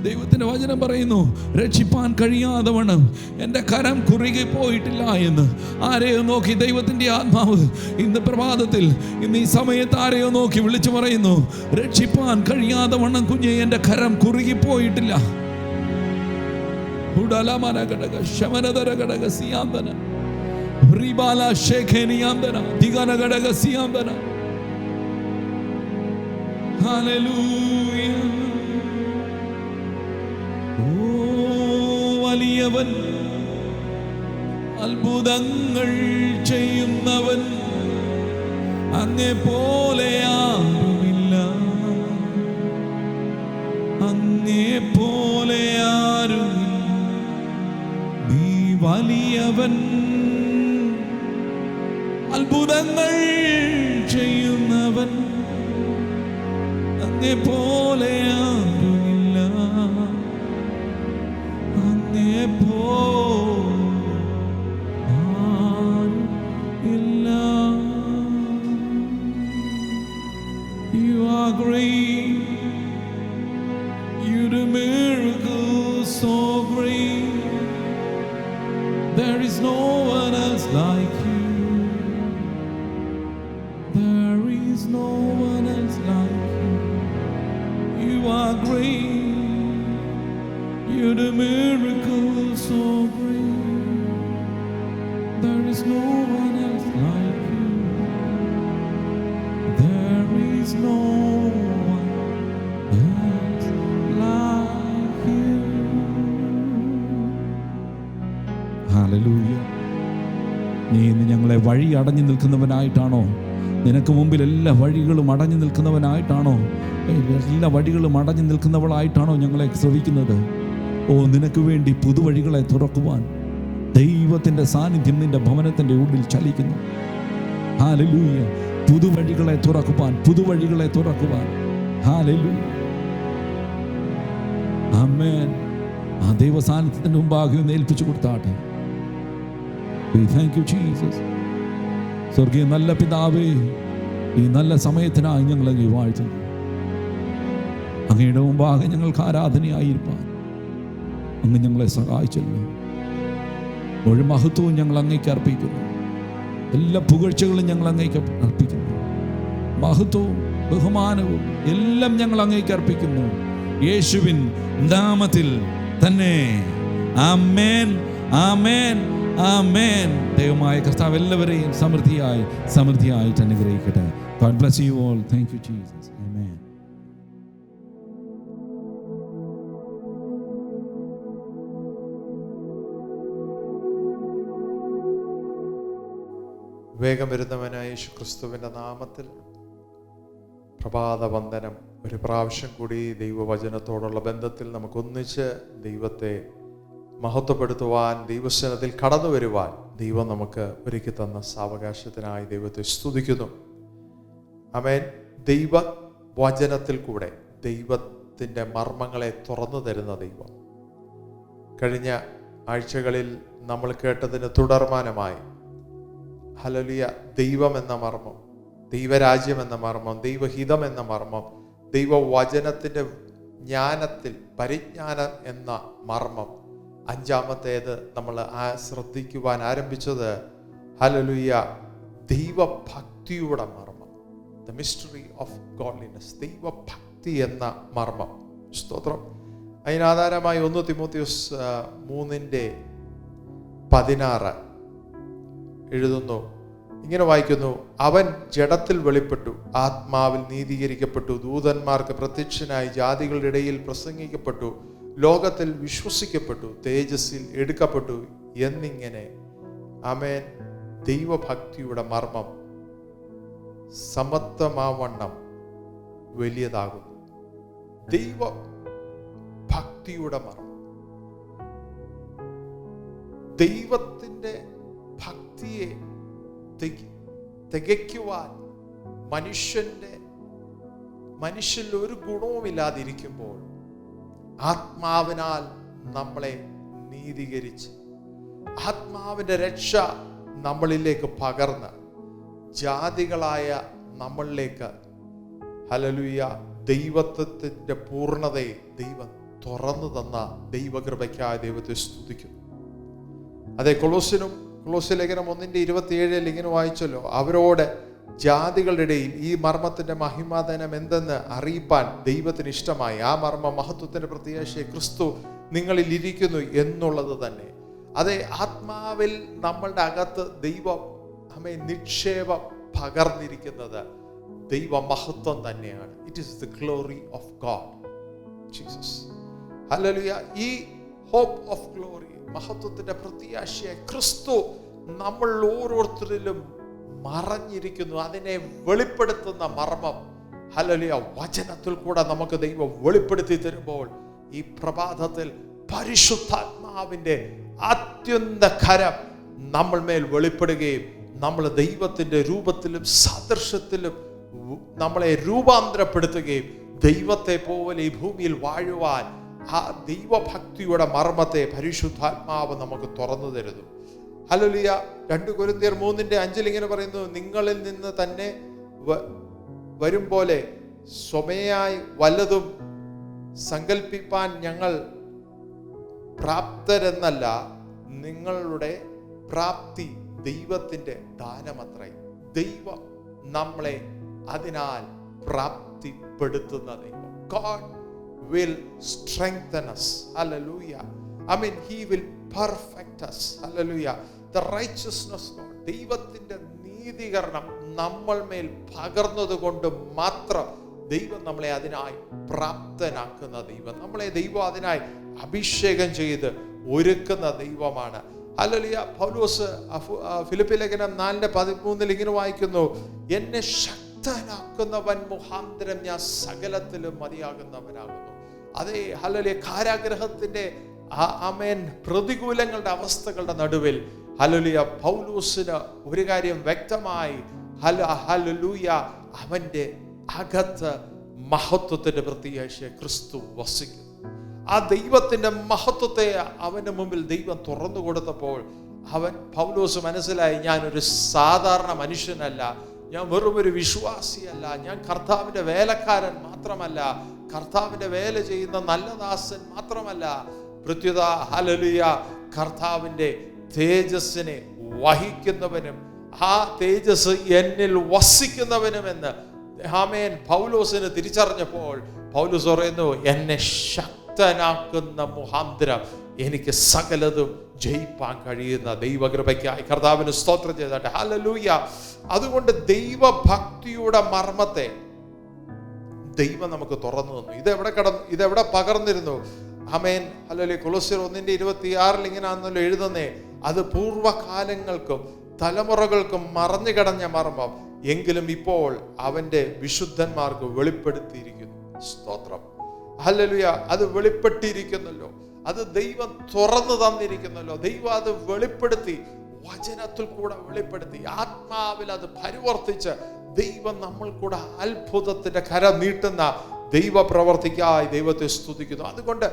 ദൈവത്തിന്റെ വചനം പറയുന്നു, രക്ഷിപ്പാൻ കഴിയാതെ വണ്ണം എൻ്റെ കരം കുറുകി പോയിട്ടില്ല എന്ന്. ആരെയോ നോക്കി ദൈവത്തിന്റെ ആത്മാവ് ഇന്ന് പ്രഭാതത്തിൽ, ഇന്ന് ഈ സമയത്ത് ആരെയോ നോക്കി വിളിച്ചു പറയുന്നു, രക്ഷിപ്പാൻ കഴിയാതെ വണ്ണം കുഞ്ഞെ എൻ്റെ കരം കുറുകി പോയിട്ടില്ല. വലിയവൻ, അത്ഭുതങ്ങൾ ചെയ്യുന്നവൻ, അങ്ങേ പോലെ ആരുമില്ല, അങ്ങേ പോലെ ആരുമില്ല. നീ വലിയവൻ, അത്ഭുതങ്ങൾ ചെയ്യുന്നവൻ, അങ്ങേ പോലെ ആരുമില്ല, അങ്ങേ പോലെ ആരുമില്ല. You are great, you do miracles so great, there is no one else like you, there is no one else like you. You are great, you do miracles so great, there is no one else like you, there is no one else like you. Hallelujah. നീ ഇന്ന് ഞങ്ങളെ വഴി അടഞ്ഞു നിൽക്കുന്നവനായിട്ടാണോ? നിനക്ക് മുമ്പിൽ എല്ലാ വഴികളും അടഞ്ഞു നിൽക്കുന്നവനായിട്ടാണോ? എല്ലാ വഴികളും അടഞ്ഞു നിൽക്കുന്നവളായിട്ടാണോ ഞങ്ങളെ ശ്രവിക്കുന്നത്? ഓ, നിനക്ക് വേണ്ടി പുതുവഴികളെ തുറക്കുവാൻ ദൈവത്തിൻ്റെ സാന്നിധ്യം നിന്റെ ഭവനത്തിൻ്റെ ഉള്ളിൽ ചലിക്കുന്നു. ഹല്ലേലൂയ. പുതുവഴികളെ തുറക്കുവാൻ, പുതുവഴികളെ തുറക്കുവാൻ. ഹല്ലേലൂയ. ആമേൻ. ആ ദൈവ സാന്നിധ്യത്തിൻ്റെ മുമ്പാകെ ഒന്ന് ഏൽപ്പിച്ചു കൊടുത്താട്ടെ. We thank you, Jesus. സ്വർഗീയ നല്ല പിതാവേ, ഈ നല്ല സമയത്തിനായി ഞങ്ങളെ വാഴ്ത്തുന്നു. അങ്ങയുടെ മുമ്പാകെ ഞങ്ങൾക്ക് ആരാധനയായിരിക്കാൻ അങ്ങ് ഞങ്ങളെ സഹായിച്ചല്ലോ. ഒരു മഹത്വവും ഞങ്ങൾ അങ്ങേക്ക് അർപ്പിക്കുന്നു. എല്ലാ പുകഴ്ചകളും ഞങ്ങൾ അങ്ങേക്ക് അർപ്പിക്കുന്നു. മഹത്വവും ബഹുമാനവും എല്ലാം ഞങ്ങൾ അങ്ങേക്ക് അർപ്പിക്കുന്നു. യേശുവിൻ നാമത്തിൽ തന്നെ. ആമേൻ, ആമേൻ, ആമേൻ. ദൈവമായ കർത്താവ് എല്ലാവരെയും സമൃദ്ധിയായിട്ട് അനുഗ്രഹിക്കട്ടെ. God bless you all. Thank you, Jesus. Amen. വേഗം വരുന്നവനായ യേശു ക്രിസ്തുവിൻ്റെ നാമത്തിൽ പ്രഭാത വന്ദനം. ഒരു പ്രാവശ്യം കൂടി ദൈവവചനത്തോടുള്ള ബന്ധത്തിൽ നമുക്കൊന്നിച്ച് ദൈവത്തെ മഹത്വപ്പെടുത്തുവാൻ, ദൈവസനത്തിൽ കടന്നു വരുവാൻ ദൈവം നമുക്ക് ഒരുക്കി തന്ന സാവകാശത്തിനായി ദൈവത്തെ സ്തുതിക്കുന്നു. ആമേൻ. ദൈവവചനത്തിൽ കൂടെ ദൈവത്തിൻ്റെ മർമ്മങ്ങളെ തുറന്നു തരുന്ന ദൈവം. കഴിഞ്ഞ ആഴ്ചകളിൽ നമ്മൾ കേട്ടതിന് തുടർമാനമായി ഹല്ലേലൂയ, ദൈവം എന്ന മർമ്മം, ദൈവരാജ്യം എന്ന മർമ്മം, ദൈവഹിതം എന്ന മർമ്മം, ദൈവവചനത്തിൻ്റെ ജ്ഞാനത്തിൽ പരിജ്ഞാനം എന്ന മർമ്മം. അഞ്ചാമത്തേത് നമ്മൾ ശ്രദ്ധിക്കുവാൻ ആരംഭിച്ചത് ഹല്ലേലൂയ, ദൈവഭക്തിയുടെ മർമ്മം, ദ മിസ്റ്ററി ഓഫ് ഗോഡ്ലിനെസ്, ദൈവഭക്തി എന്ന മർമ്മം. സ്തോത്രം. അതിനാധാരമായി 1 തിമോത്തിയോസ് 3:16 എഴുതുന്നു. ഇങ്ങനെ വായിക്കുന്നു: അവൻ ജഡത്തിൽ വെളിപ്പെട്ടു, ആത്മാവിൽ നീതീകരിക്കപ്പെട്ടു, ദൂതന്മാർക്ക് പ്രത്യക്ഷനായി, ജാതികളുടെ ഇടയിൽ പ്രസംഗിക്കപ്പെട്ടു, ലോകത്തിൽ വിശ്വസിക്കപ്പെട്ടു, തേജസ്സിൽ എടുക്കപ്പെട്ടു എന്നിങ്ങനെ. ആമേൻ. ദൈവഭക്തിയുടെ മർമ്മം സമത്വമാവണ്ണം വലിയതാകുന്നു. ദൈവഭക്തിയുടെ മർമ്മം, ദൈവത്തിൻ്റെ ഭക്തിയെ തികയ്ക്കുവാൻ മനുഷ്യനിൽ ഒരു ഗുണവുമില്ലാതിരിക്കുമ്പോൾ ആത്മാവിനാൽ നമ്മളെ നീതീകരിച്ച് ആത്മാവിൻ്റെ രക്ഷ നമ്മളിലേക്ക് പകർന്ന് ജാതികളായ നമ്മളിലേക്ക് ഹല്ലേലൂയ ദൈവത്വത്തിൻ്റെ പൂർണ്ണതയെ ദൈവം തുറന്നു തന്ന ദൈവകൃപയ്ക്കായ ദൈവത്തെ സ്തുതിക്കുന്നു. അതെ, കൊലോസ്യ ലേഖനം 1:27 ഇങ്ങനെ വായിച്ചല്ലോ, അവരോട് ജാതികളുടെ ഇടയിൽ ഈ മർമ്മത്തിന്റെ മഹിമാദനം എന്തെന്ന് അറിയിപ്പാൻ ദൈവത്തിന് ഇഷ്ടമായി. ആ മർമ്മ മഹത്വത്തിന്റെ പ്രത്യാശയെ ക്രിസ്തു നിങ്ങളിൽ ഇരിക്കുന്നു എന്നുള്ളത് തന്നെ. അതെ, ആത്മാവിൽ നമ്മളുടെ അകത്ത് ദൈവം നിക്ഷേപം പകർന്നിരിക്കുന്നത് ദൈവ മഹത്വം തന്നെയാണ്. It is the glory of God Jesus. Hallelujah. ഈ ഹോപ്പ് ഓഫ് ഗ്ലോറി, മഹത്വത്തിന്റെ പ്രത്യാശയെ ക്രിസ്തു നമ്മൾ ഓരോരുത്തരിലും മറഞ്ഞിരിക്കുന്നു. അതിനെ വെളിപ്പെടുത്തുന്ന മർമ്മം ഹല്ലേലൂയ വചനത്തിൽ കൂടെ നമുക്ക് ദൈവം വെളിപ്പെടുത്തി തരുമ്പോൾ ഈ പ്രഭാതത്തിൽ പരിശുദ്ധാത്മാവിന്റെ അത്യന്ത കരം നമ്മൾ മേൽ വെളിപ്പെടുകയും നമ്മൾ ദൈവത്തിന്റെ രൂപത്തിലും സാദൃശ്യത്തിലും നമ്മളെ രൂപാന്തരപ്പെടുത്തുകയും ദൈവത്തെ പോലെ ഈ ഭൂമിയിൽ വാഴുവാൻ ആ ദൈവഭക്തിയുടെ മർമ്മത്തെ പരിശുദ്ധാത്മാവ് നമുക്ക് തുറന്നു തരുന്നു. ഹല്ലേലൂയ. 2 കൊരിന്ത്യർ 3:5 ഇങ്ങനെ പറയുന്നു, നിങ്ങളിൽ നിന്ന് തന്നെ വരും പോലെ സ്വമേയായി വല്ലതും സങ്കല്പിപ്പാൻ ഞങ്ങൾ പ്രാപ്തരെന്നല്ല, നിങ്ങളുടെ പ്രാപ്തി ദൈവത്തിന്റെ ദാനമത്രേ. ദൈവം നമ്മളെ അതിനാൽ പ്രാപ്തിപ്പെടുത്തുന്ന ദൈവം. God will strengthen us. Hallelujah. He will perfect us. Hallelujah. The righteousness of God, ദൈവത്തിന്റെ നീതീകരണം നമ്മൾ മേൽ പകർന്നത് കൊണ്ട് മാത്രം ദൈവം നമ്മളെ അതിനായി പ്രാപ്തനാക്കുന്ന ദൈവം. നമ്മളെ ദൈവം അതിനായി അഭിഷേകം ചെയ്ത് ഒരുക്കുന്ന ദൈവമാണ്. ഹല്ലേലൂയ. പൗലോസ് ഫിലിപ്പി ലേഖനം 4:13 ഇങ്ങനെ വായിക്കുന്നു, എന്നെ ശക്തനാക്കുന്നവൻ മുഖാന്തരം ഞാൻ സകലത്തിലും മതിയാകുന്നവനാകുന്നു. അതേ, ഹല്ലേലൂയ. കാരാഗ്രഹത്തിന്റെ പ്രതികൂലങ്ങളുടെ അവസ്ഥകളുടെ നടുവിൽ ഹല്ലേലൂയ പൗലോസിന് ഒരു കാര്യം വ്യക്തമായി, ഹല്ലേലൂയ, അവന്റെ അകത്ത് മഹത്വത്തിന്റെ പ്രത്യാശയെ ക്രിസ്തു വസിക്കുന്നു. ആ ദൈവത്തിന്റെ മഹത്വത്തെ അവന്റെ മുമ്പിൽ ദൈവം തുറന്നു കൊടുത്തപ്പോൾ പൗലോസ് മനസ്സിലായി, ഞാനൊരു സാധാരണ മനുഷ്യനല്ല, ഞാൻ വെറും ഒരു വിശ്വാസിയല്ല, ഞാൻ കർത്താവിന്റെ വേലക്കാരൻ മാത്രമല്ല, കർത്താവിന്റെ വേല ചെയ്യുന്ന നല്ല ദാസൻ മാത്രമല്ല, പ്രത്യുത ഹല്ലേലൂയ കർത്താവിന്റെ തേജസ്സിനെ വഹിക്കുന്നവനും ആ തേജസ് എന്നിൽ വസിക്കുന്നവനുമെന്ന് പൗലോസിന് തിരിച്ചറിഞ്ഞപ്പോൾ പൗലോസ് പറയുന്നു, എന്നെ ശക്തനാക്കുന്ന മുഖാന്തരം എനിക്ക് സകലതും ജയിപ്പാൻ കഴിയുന്ന ദൈവകൃപയ്ക്കായി കർത്താവിന് സ്തോത്രം ചെയ്തോട്ടെ. ഹല്ലേലൂയ. അതുകൊണ്ട് ദൈവഭക്തിയുടെ മർമ്മത്തെ ദൈവം നമുക്ക് തുറന്നു തന്നു. ഇതെവിടെ പകർന്നിരുന്നു? ആമേൻ. ഹല്ലേലൂയ. കൊലോസ്യർ 1:26 ഇങ്ങനെയാണല്ലോ എഴുതുന്നേ, അത് പൂർവ്വകാലങ്ങൾക്കും തലമുറകൾക്കും മറഞ്ഞു കിടഞ്ഞ മർമ്മം എങ്കിലും ഇപ്പോൾ അവന്റെ വിശുദ്ധന്മാർക്ക് വെളിപ്പെടുത്തിയിരിക്കുന്നു. സ്തോത്രം. ഹല്ലേലൂയ. അത് വെളിപ്പെട്ടിരിക്കുന്നല്ലോ, അത് ദൈവം തുറന്നു തന്നിരിക്കുന്നല്ലോ. ദൈവം അത് വെളിപ്പെടുത്തി, വചനത്തിൽ കൂടെ വെളിപ്പെടുത്തി, ആത്മാവിൽ അത് പരിവർത്തിച്ച് ദൈവം നമ്മൾ കൂടെ അത്ഭുതത്തിന്റെ കരം നീട്ടുന്ന ദൈവപ്രവർത്തിക്കായി ദൈവത്തെ സ്തുതിക്കുന്നു. അതുകൊണ്ട്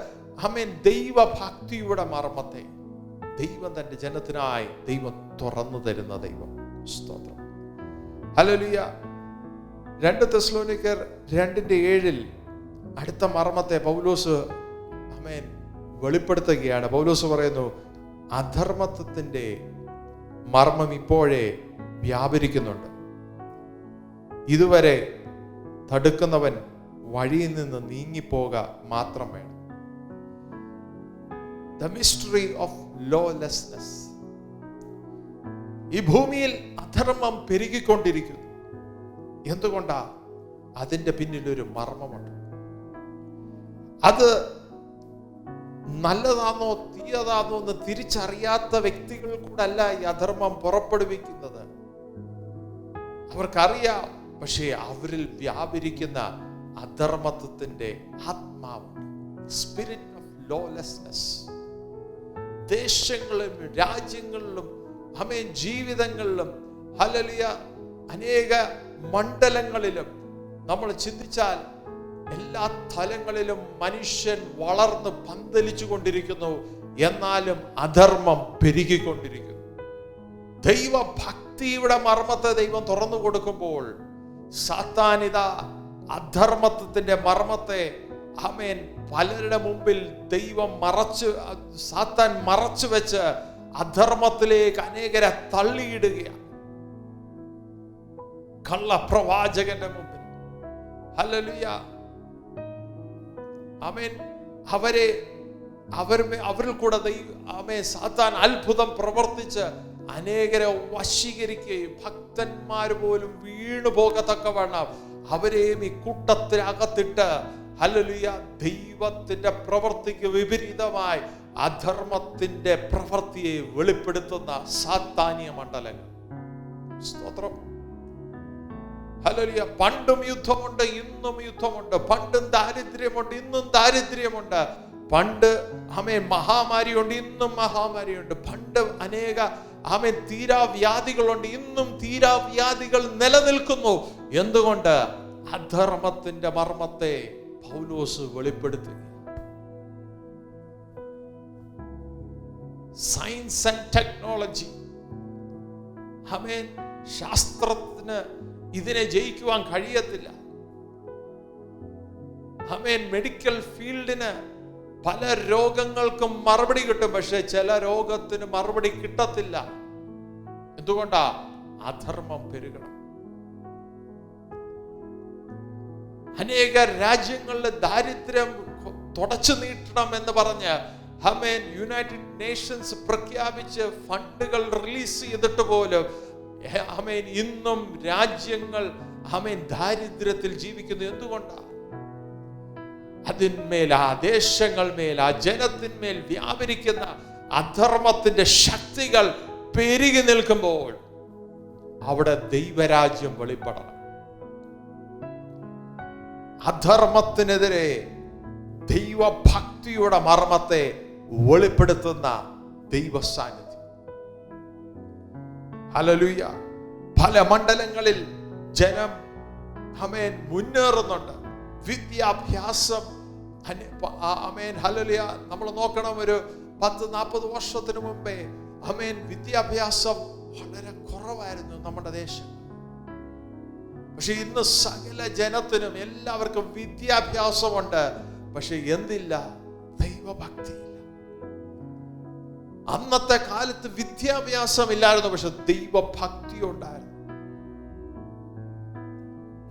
ദൈവഭക്തിയുടെ മർമ്മത്തെ ദൈവം തന്റെ ജനത്തിനായി ദൈവം തുറന്നു തരുന്ന ദൈവം. സ്തോത്രം. ഹല്ലേലൂയ. 2 തെസ്സലോനിക്കർ 2:7 അടുത്ത മർമ്മത്തെ പൗലോസ് വെളിപ്പെടുത്തുകയാണ്. പൗലോസ് പറയുന്നു, അധർമ്മത്വത്തിന്റെ മർമ്മം ഇപ്പോഴേ വ്യാപരിക്കുന്നുണ്ട്, ഇതുവരെ തടുക്കുന്നവൻ വഴിയിൽ നിന്ന് നീങ്ങിപ്പോക മാത്രം വേണം. The mystery of lawlessness. ഈ ഭൂമിയിൽ അധർമ്മം പെരുകിക്കൊണ്ടിരിക്കുന്നു. എന്തുകൊണ്ടാ? അതിന്റെ പിന്നിലൊരു മർമ്മമുണ്ട്. അത് നല്ലതാണോ തീയതാണോ എന്ന് തിരിച്ചറിയാത്ത വ്യക്തികൾ കൂടല്ല ഈ അധർമ്മം പുറപ്പെടുവിക്കുന്നത്. അവർക്കറിയാം, പക്ഷേ അവരിൽ വ്യാപരിക്കുന്ന അധർമ്മത്വത്തിന്റെ ആത്മാവുണ്ട്. Spirit of lawlessness. ദേശങ്ങളിലും രാജ്യങ്ങളിലും ജീവിതങ്ങളിലും ഹല്ലേലൂയ അനേക മണ്ഡലങ്ങളിലും നമ്മൾ ചിന്തിച്ചാൽ എല്ലാ തലങ്ങളിലും മനുഷ്യൻ വളർന്ന് പന്തലിച്ചു കൊണ്ടിരിക്കുന്നു. എന്നാലും അധർമ്മം പെരുകിക്കൊണ്ടിരിക്കുന്നു. ദൈവഭക്തിയുടെ മർമ്മത്തെ ദൈവം തുറന്നു കൊടുക്കുമ്പോൾ സാത്താനിത അധർമ്മത്തിന്റെ മർമ്മത്തെ ആമേൻ പലരുടെ മുമ്പിൽ ദൈവം സാത്താൻ മറച്ചു വെച്ച് അധർമ്മത്തിലേക്ക് അനേകരെ തള്ളിയിടുകയാണ്. കള്ളപ്രവാചകന്റെ മുമ്പിൽ ഹല്ലേലൂയ ആമേൻ അവരിൽ കൂടെ ആമേൻ സാത്താൻ അത്ഭുതം പ്രവർത്തിച്ച് അനേകരെ വശീകരിക്കുകയും ഭക്തന്മാർ പോലും വീണു പോകത്തക്കവണ്ണം അവരെയും ഈ കൂട്ടത്തിനകത്തിട്ട് ഹല്ലേലൂയ ദൈവത്തിന്റെ പ്രവൃത്തിക്ക് വിപരീതമായി അധർമ്മത്തിന്റെ പ്രവൃത്തിയെ വെളിപ്പെടുത്തുന്ന സാത്താന്യ മണ്ഡലങ്ങൾ. സ്തോത്രം. ഹല്ലേലൂയ. പണ്ടും യുദ്ധമുണ്ട്, ഇന്നും യുദ്ധമുണ്ട്. പണ്ടും ദാരിദ്ര്യമുണ്ട്, ഇന്നും ദാരിദ്ര്യമുണ്ട്. പണ്ട് മഹാമാരിയുണ്ട്, ഇന്നും മഹാമാരിയുണ്ട്. പണ്ട് അനേക തീരാവ്യാധികളുണ്ട്, ഇന്നും തീരാവ്യാധികൾ നിലനിൽക്കുന്നു. എന്തുകൊണ്ട്? അധർമ്മത്തിന്റെ മർമ്മത്തെ പൗലോസ് വെളിപ്പെടുത്തുക. സയൻസ് ആൻഡ് ടെക്നോളജി, ശാസ്ത്രത്തിന് ഇതിനെ ജയിക്കുവാൻ കഴിയത്തില്ല. മെഡിക്കൽ ഫീൽഡിന് പല രോഗങ്ങൾക്കും മറുപടി കിട്ടും, പക്ഷെ ചില രോഗത്തിന് മറുപടി കിട്ടത്തില്ല. എന്തുകൊണ്ടാ? അധർമ്മം പെരുകണം. അനേക രാജ്യങ്ങളിലെ ദാരിദ്ര്യം തുടച്ചു നീട്ടണം എന്ന് പറഞ്ഞ് യുണൈറ്റഡ് നേഷൻസ് പ്രഖ്യാപിച്ച് ഫണ്ടുകൾ റിലീസ് ചെയ്തിട്ട് പോലും ഇന്നും രാജ്യങ്ങൾ ദാരിദ്ര്യത്തിൽ ജീവിക്കുന്നു. എന്തുകൊണ്ടാണ്? അതിന്മേൽ, ആ ദേശങ്ങൾമേൽ, ആ ജനത്തിന്മേൽ വ്യാപരിക്കുന്ന അധർമ്മത്തിന്റെ ശക്തികൾ പെരുകി നിൽക്കുമ്പോൾ അവിടെ ദൈവരാജ്യം വെളിപ്പെടണം. അധർമ്മത്തിനെതിരെ ദൈവഭക്തിയുടെ മർമ്മത്തെ വെളിപ്പെടുത്തുന്ന ദൈവ സാന്നിധ്യം. ഹല്ലേലൂയ. പല മണ്ഡലങ്ങളിൽ ജനം മുന്നേറുന്നുണ്ട്. വിദ്യാഭ്യാസം ഹല്ലേലൂയ. നമ്മൾ നോക്കണം, ഒരു 10-40 വർഷത്തിന് മുമ്പേ വിദ്യാഭ്യാസം വളരെ കുറവായിരുന്നു നമ്മുടെ ദേശം. പക്ഷെ ഇന്ന് സകല ജനത്തിനും എല്ലാവർക്കും വിദ്യാഭ്യാസമുണ്ട്. പക്ഷെ എന്തില്ല? ദൈവഭക്തിയില്ല. അന്നത്തെ കാലത്ത് വിദ്യാഭ്യാസം ഇല്ലായിരുന്നു, പക്ഷെ ദൈവഭക്തി ഉണ്ടായിരുന്നു.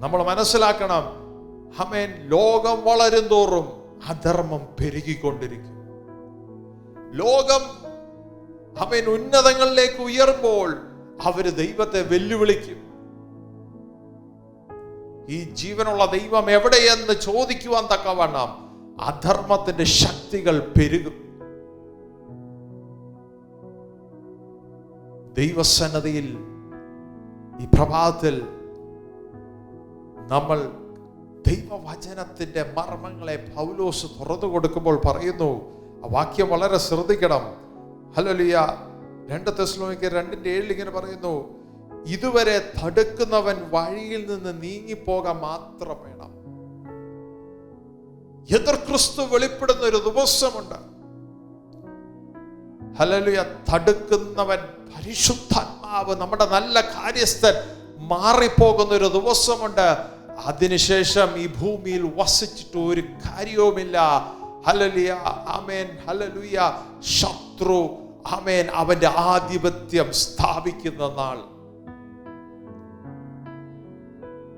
നമ്മൾ മനസ്സിലാക്കണം, ലോകം വളരും തോറും അധർമ്മം പെരുകിക്കൊണ്ടിരിക്കും. ലോകം ഉന്നതങ്ങളിലേക്ക് ഉയർമ്പോൾ അവര് ദൈവത്തെ വെല്ലുവിളിക്കും. ഈ ജീവനുള്ള ദൈവം എവിടെയെന്ന് ചോദിക്കുവാൻ തക്കവണ്ണം അധർമ്മത്തിന്റെ ശക്തികൾ പെരുകും. ദൈവസന്നദ്ധിയിൽ ഈ പ്രഭാതത്തിൽ നമ്മൾ ദൈവവചനത്തിന്റെ മർമ്മങ്ങളെ പൗലോസ് തുറന്നു കൊടുക്കുമ്പോൾ പറയുന്നു, ആ വാക്യം വളരെ ശ്രദ്ധിക്കണം. ഹല്ലേലൂയ. 2 തെസ്സലോനിക്കർ 2:7 ഇങ്ങനെ പറയുന്നു, ഇതുവരെ തടുക്കുന്നവൻ വഴിയിൽ നിന്ന് നീങ്ങിപ്പോകാൻ മാത്രം വേണം. എതിർ ക്രിസ്തു വെളിപ്പെടുന്ന ഒരു ദിവസമുണ്ട്. ഹല്ലേലൂയ. തടുക്കുന്നവൻ, പരിശുദ്ധാത്മാവ്, നമ്മുടെ നല്ല കാര്യസ്ഥൻ മാറിപ്പോകുന്ന ഒരു ദിവസമുണ്ട്. അതിനുശേഷം ഈ ഭൂമിയിൽ വസിച്ചിട്ട് ഒരു കാര്യവുമില്ല. ഹല്ലേലൂയ. ആമേൻ. ഹല്ലേലൂയ. ശത്രു അവന്റെ ആധിപത്യം സ്ഥാപിക്കുന്ന നാൾ.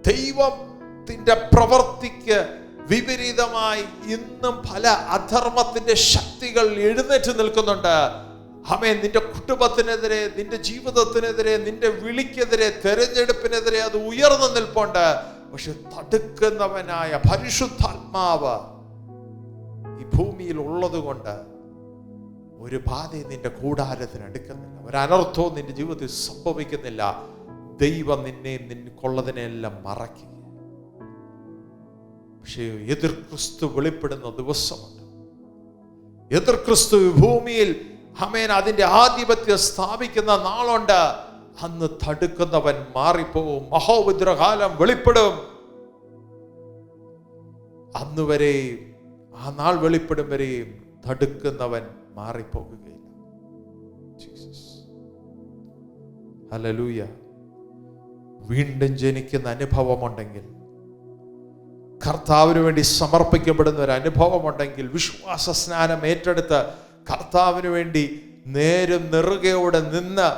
ദൈവത്തിന്റെ പ്രവൃത്തിക്ക് വിപരീതമായി ഇന്നും പല അധർമ്മത്തിന്റെ ശക്തികൾ എഴുന്നേറ്റ് നിൽക്കുന്നുണ്ട്. നിന്റെ കുടുംബത്തിനെതിരെ, നിന്റെ ജീവിതത്തിനെതിരെ, നിന്റെ വിളിക്കെതിരെ, തെരഞ്ഞെടുപ്പിനെതിരെ അത് ഉയർന്നു നിൽപ്പുണ്ട്. പക്ഷെ തടുക്കുന്നവനായ പരിശുദ്ധാത്മാവ് ഈ ഭൂമിയിൽ ഉള്ളത് കൊണ്ട് ഒരു ബാധയും നിന്റെ കൂടാരത്തിന് അടുക്കുന്നില്ല, ഒരു അനർത്ഥവും നിന്റെ ജീവിതത്തിൽ സംഭവിക്കുന്നില്ല. ദൈവം നിനക്കുള്ളതിനെല്ലാം മറയ്ക്കുക. പക്ഷേ എതിർ ക്രിസ്തു വെളിപ്പെടുന്ന ദിവസമുണ്ട്. എതിർ ക്രിസ്തു ഭൂമിയിൽ അതിന്റെ ആധിപത്യം സ്ഥാപിക്കുന്ന നാളുണ്ട്. അന്ന് തടുക്കുന്നവൻ മാറിപ്പോവും. മഹോപദ്രകാലം വെളിപ്പെടും. അന്ന് വരെയും ആ നാൾ വെളിപ്പെടും വരെയും തടുക്കുന്നവൻ മാറിപ്പോകുകയില്ല. Jesus, hallelujah. വീണ്ടും ജനിക്കുന്ന അനുഭവമുണ്ടെങ്കിൽ, കർത്താവിന് വേണ്ടി സമർപ്പിക്കപ്പെടുന്ന ഒരു അനുഭവമുണ്ടെങ്കിൽ, വിശ്വാസ സ്നാനം ഏറ്റെടുത്ത് കർത്താവിന് വേണ്ടി നേരും നെറുകയോടെ നിന്ന്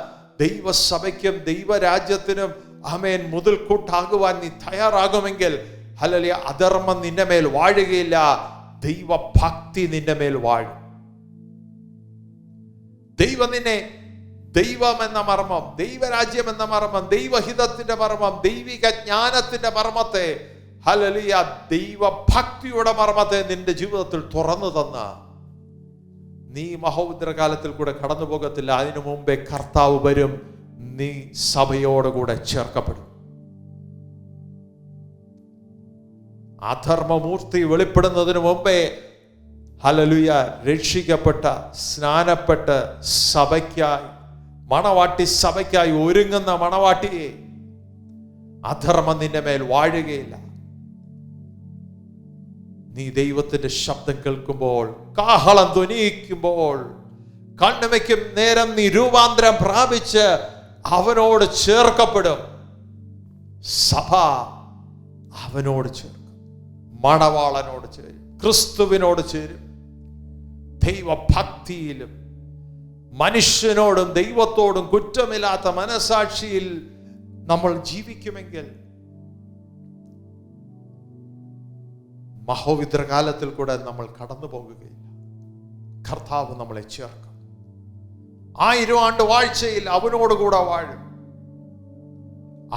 ദൈവസഭയ്ക്കും ദൈവരാജ്യത്തിനും ആമേൻ മുതൽക്കൂട്ടാകുവാൻ നീ തയ്യാറാകുമെങ്കിൽ, ഹല്ലേലൂയ, അധർമ്മം നിന്റെ മേൽ വാഴുകയില്ല, ദൈവഭക്തി നിന്റെ മേൽ വാഴും. ദൈവം നിന്നെ ദൈവം എന്ന മർമ്മം, ദൈവരാജ്യം എന്ന മർമ്മം, ദൈവഹിതത്തിന്റെ മർമ്മം, ദൈവിക ജ്ഞാനത്തിന്റെ മർമ്മത്തെ, ഹല്ലേലൂയ, ദൈവഭക്തിയുടെ മർമ്മത്തെ നിന്റെ ജീവിതത്തിൽ തുറന്നു തന്ന നീ മഹോദരകാലത്തിൽ കൂടെ കടന്നു പോകത്തില്ല. അതിനു മുമ്പേ കർത്താവ് വരും, നീ സഭയോടുകൂടെ ചേർക്കപ്പെടും. അധർമ്മമൂർത്തി വെളിപ്പെടുന്നതിന് മുമ്പേ, ഹല്ലേലൂയ, രക്ഷിക്കപ്പെട്ട സ്നാനപ്പെട്ട് സഭയ്ക്കായി മണവാട്ടി സഭയ്ക്കായി ഒരുങ്ങുന്ന മണവാട്ടിയെ അധർമ്മം നിന്റെ മേൽ വാഴുകയില്ല. നീ ദൈവത്തിന്റെ ശബ്ദം കേൾക്കുമ്പോൾ, കാഹളം ധ്വനിക്കുമ്പോൾ, കണ്ണുമയ്ക്കും നേരം നീ രൂപാന്തരം പ്രാപിച്ച് അവനോട് ചേർക്കപ്പെടും. സഭ അവനോട് ചേർക്കും, മണവാളനോട് ചേരും, ക്രിസ്തുവിനോട് ചേരും. ദൈവഭക്തിയിലും മനുഷ്യനോടും ദൈവത്തോടും കുറ്റമില്ലാത്ത മനസാക്ഷിയിൽ നമ്മൾ ജീവിക്കുമെങ്കിൽ മഹോവിദ്രകാലത്തിൽ കൂടെ നമ്മൾ കടന്നു പോകുകയില്ല. കർത്താവ് നമ്മളെ ചേർക്കും. 1000 ആണ്ട് വാഴ്ചയിൽ അവനോടുകൂടെ വാഴും.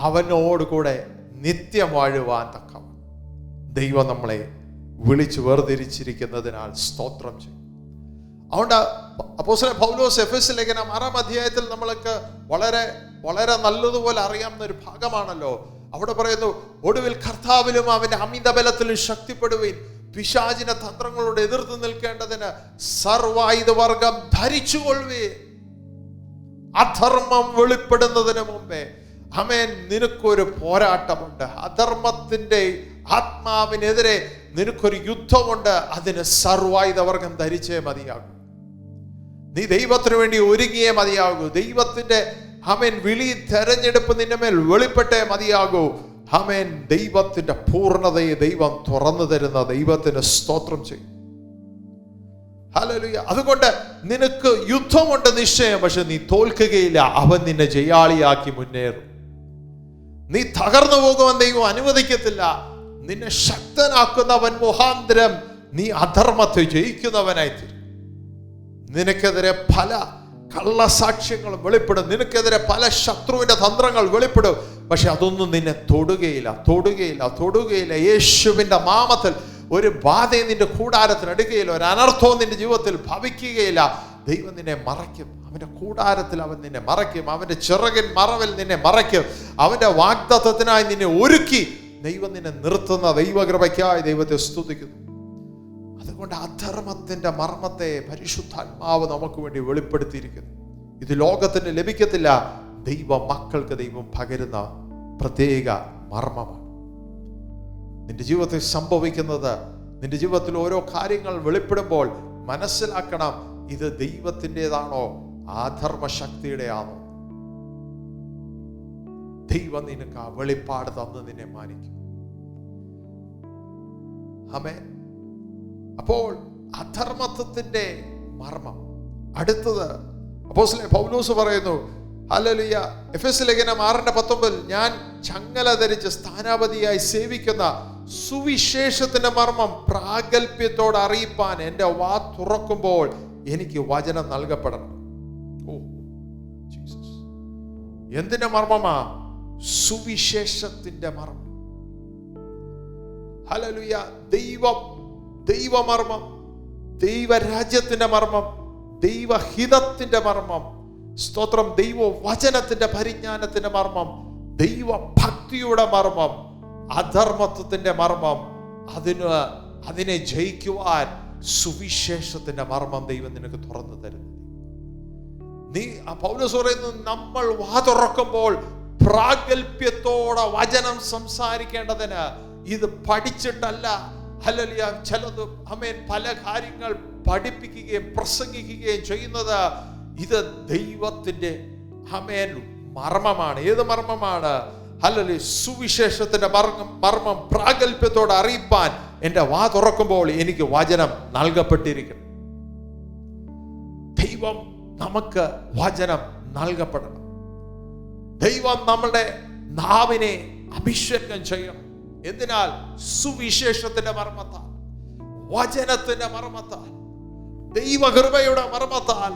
അവനോടുകൂടെ നിത്യം വാഴുവാൻ തക്കവണ്ണം ദൈവം നമ്മളെ വിളിച്ചു വേർതിരിച്ചിരിക്കുന്നതിനാൽ സ്തോത്രം ചെയ്യും. അതുകൊണ്ട് അപ്പോസ്തലൻ പൗലോസ് എഫെസ്യ ലേഖനം 6-ാം അധ്യായത്തിൽ നമ്മൾക്ക് വളരെ വളരെ നല്ലതുപോലെ അറിയാവുന്ന ഒരു ഭാഗമാണല്ലോ. അവിടെ പറയുന്നു, ഒടുവിൽ കർത്താവിലും അവന്റെ അമിത ബലത്തിലും ശക്തിപ്പെടുവീൻ, പിശാചിന്റെ തന്ത്രങ്ങളോട് എതിർത്ത് നിൽക്കേണ്ടതിന് സർവായുധവർഗം ധരിച്ചുകൊള്ളുവീൻ. അധർമ്മം വെളിപ്പെടുന്നതിന് മുമ്പേ ആമേൻ, നിനക്കൊരു പോരാട്ടമുണ്ട്. അധർമ്മത്തിന്റെ ആത്മാവിനെതിരെ നിനക്കൊരു യുദ്ധമുണ്ട്. അതിന് സർവായുധവർഗം ധരിച്ചേ മതിയാകും. നീ ദൈവത്തിന് വേണ്ടി ഒരുങ്ങിയേ മതിയാകൂ. ദൈവത്തിന്റെ ആമേൻ വിളി തെരഞ്ഞെടുപ്പ് നിന്റെ മേൽ വെളിപ്പെട്ടേ മതിയാകൂ. ആമേൻ, ദൈവത്തിന്റെ പൂർണ്ണതയെ ദൈവം തുറന്നു തരുന്ന ദൈവത്തിന് സ്തോത്രം ചെയ്യും. ഹല്ലേലൂയ. അതുകൊണ്ട് നിനക്ക് യുദ്ധമുണ്ട് നിശ്ചയം, പക്ഷെ നീ തോൽക്കുകയില്ല. അവൻ നിന്നെ ജയാളിയാക്കി മുന്നേറും. നീ തകർന്നു പോകുവാൻ ദൈവം അനുവദിക്കത്തില്ല. നിന്നെ ശക്തനാക്കുന്നവൻ മുഖാന്തരം നീ അധർമ്മത്തെ ജയിക്കുന്നവനായി തീരും. നിനക്കെതിരെ പല കള്ളസാക്ഷ്യങ്ങളും വെളിപ്പെടും, നിനക്കെതിരെ പല ശത്രുവിന്റെ തന്ത്രങ്ങൾ വെളിപ്പെടും. പക്ഷെ അതൊന്നും നിന്നെ തൊടുകയില്ല, തൊടുകയില്ല, തൊടുകയില്ല. യേശുവിന്റെ നാമത്തിൽ ഒരു ബാധയും നിന്റെ കൂടാരത്തിന് അടുക്കുകയില്ല, ഒരു അനർത്ഥവും നിന്റെ ജീവിതത്തിൽ ഭവിക്കുകയില്ല. ദൈവം നിന്നെ മറയ്ക്കും. അവന്റെ കൂടാരത്തിൽ അവൻ നിന്നെ മറയ്ക്കും. അവന്റെ ചിറകിൻ മറവിൽ നിന്നെ മറയ്ക്കും. അവന്റെ വാഗ്ദത്തത്തിനായി നിന്നെ ഒരുക്കി ദൈവം നിന്നെ നിർത്തുന്ന ദൈവകൃപയ്ക്കായി ദൈവത്തെ സ്തുതിക്കുന്നു. അതുകൊണ്ട് അധർമ്മത്തിന്റെ മർമ്മത്തെ പരിശുദ്ധാത്മാവ് നമുക്ക് വേണ്ടി വെളിപ്പെടുത്തിയിരിക്കുന്നു. ഇത് ലോകത്തിന് ലഭിക്കത്തില്ല. ദൈവ മക്കൾക്ക് ദൈവം പകരുന്ന പ്രത്യേക മർമ്മമാണ്. നിന്റെ ജീവിതത്തിൽ സംഭവിക്കുന്നത്, നിന്റെ ജീവിതത്തിൽ ഓരോ കാര്യങ്ങൾ വെളിപ്പെടുമ്പോൾ മനസ്സിലാക്കണം, ഇത് ദൈവത്തിൻ്റെതാണോ അധർമ്മശക്തിയുടെ ആണോ? ദൈവം നിനക്ക് ആ വെളിപ്പാട് തന്ന് നിന്നെ മാനിക്കും. ആമേൻ. അപ്പോൾ അധർമ്മത്വത്തിന്റെ മർമ്മം. അടുത്തത് അപ്പോസ്തലൻ പൗലോസ് പറയുന്നു, ഹല്ലേലൂയ, എഫെസ്യ ലേഖനം 6:19, ഞാൻ ചങ്ങല ധരിച്ച് സ്ഥാനാപതിയായി സേവിക്കുന്ന സുവിശേഷത്തിന്റെ മർമ്മം പ്രാഗൽഭ്യത്തോടെ അറിയിപ്പാൻ എൻ്റെ വാ തുറക്കുമ്പോൾ എനിക്ക് വചനം നൽകപ്പെടണം. ഓ ജീസസ്, എന്തിന്റെ മർമ്മമാ? സുവിശേഷത്തിന്റെ മർമ്മം. ഹല്ലേലൂയ. ദൈവമർമ്മം, ദൈവരാജ്യത്തിന്റെ മർമ്മം, ദൈവഹിതത്തിന്റെ മർമ്മം, സ്തോത്രം, ദൈവവചനത്തിന്റെ പരിജ്ഞാനത്തിന്റെ മർമ്മം, ദൈവഭക്തിയുടെ മർമ്മം, അധർമ്മത്വത്തിന്റെ മർമ്മം. അതിനെ ജയിക്കുവാൻ സുവിശേഷത്തിന്റെ മർമ്മം ദൈവം നിനക്ക് തുറന്നു തരുന്നു. പൗലോസ് പറയുന്നു, നമ്മൾ വാ തുറക്കുമ്പോൾ പ്രാഗൽഭ്യത്തോടെ വചനം സംസാരിക്കേണ്ടതിന് ഇത് പഠിച്ചിട്ടല്ല, ഹല്ലേലൂയ ചിലത് ആമേൻ പല കാര്യങ്ങൾ പഠിപ്പിക്കുകയും പ്രസംഗിക്കുകയും ചെയ്യുന്നത് ഇത് ദൈവത്തിന്റെ ആമേൻ മർമ്മമാണ്. ഏത് മർമ്മമാണ്? ഹല്ലേലൂയ സുവിശേഷത്തിന്റെ മർമ്മം പ്രാഗൽഭ്യത്തോടെ അറിയിപ്പാൻ എന്റെ വാ തുറക്കുമ്പോൾ എനിക്ക് വചനം നൽകപ്പെട്ടിരിക്കണം. ദൈവം നമുക്ക് വചനം നൽകപ്പെടണം. ദൈവം നമ്മുടെ നാവിനെ അഭിഷേകം ചെയ്യണം. എന്തിനാൽ? സുവിശേഷത്തിന്റെ മർമ്മത്താൽ, വചനത്തിന്റെ മർമ്മത്താൽ, ദൈവകൃപയുടെ മർമ്മത്താൽ.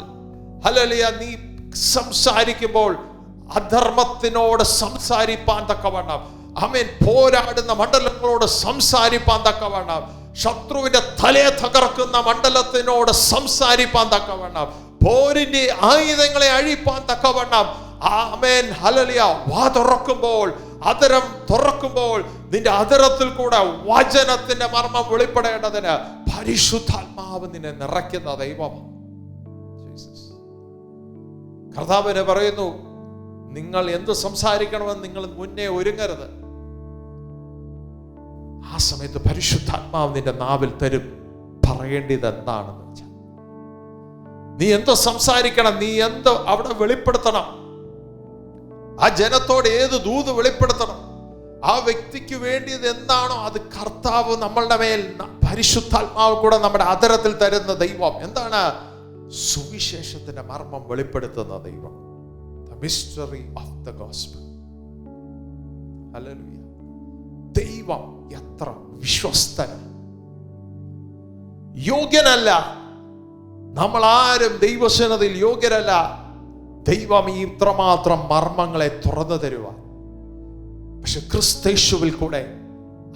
ഹല്ലേലൂയ നീ സംസാരിക്കുമ്പോൾ അധർമ്മത്തിനോട് സംസാരിപ്പാൻ തക്കവണ്ണം, ആമേൻ പോരാടുന്ന മണ്ഡലങ്ങളോട് സംസാരിപ്പാൻ തക്കവണ്ണം, ശത്രുവിന്റെ തലയെ തകർക്കുന്ന മണ്ഡലത്തിനോട് സംസാരിപ്പാൻ തക്കവണ്ണം, പോരിന്റെ ആയുധങ്ങളെ അഴിപ്പാൻ തക്കവണ്ണം, ആമേൻ ഹല്ലേലൂയ വാ തുറക്കുമ്പോൾ, അധരം തുറക്കുമ്പോൾ നിന്റെ അധരത്തിൽ കൂടെ വചനത്തിന്റെ മർമ്മം വെളിപ്പെടേണ്ടതിന് പരിശുദ്ധാത്മാവ് നിന്നെ നിറയ്ക്കുന്ന ദൈവമാണ്. കർത്താവിനെ പറയുന്നു, നിങ്ങൾ എന്ത് സംസാരിക്കണമെന്ന് നിങ്ങൾ മുന്നേ ഒരുങ്ങരുത്. ആ സമയത്ത് പരിശുദ്ധാത്മാവ് നിന്റെ നാവിൽ തരും പറയേണ്ടത് എന്താണെന്ന് വെച്ചാൽ. നീ എന്ത് സംസാരിക്കണം, നീ എന്ത് അവിടെ വെളിപ്പെടുത്തണം, ആ ജനത്തോട് ഏത് ദൂത് വെളിപ്പെടുത്തണം, ആ വ്യക്തിക്ക് വേണ്ടിയത് എന്താണോ അത് കർത്താവ് നമ്മളുടെ മേൽ പരിശുദ്ധാത്മാവ് കൂടെ നമ്മുടെ അധരത്തിൽ തരുന്ന ദൈവം എന്താണ്? സുവിശേഷത്തിന്റെ മർമ്മം വെളിപ്പെടുത്തുന്ന ദൈവം. The mystery of the gospel. Hallelujah. ദൈവം എത്ര വിശ്വസ്തൻ. യോഗ്യനല്ല, നമ്മൾ ആരും ദൈവസേനതയിൽ യോഗ്യരല്ല. ദൈവം ഈ ഇത്രമാത്രം മർമ്മങ്ങളെ തുറന്നു തരുവാൻ. പക്ഷെ ക്രിസ്തയേശുവിൽ കൂടെ,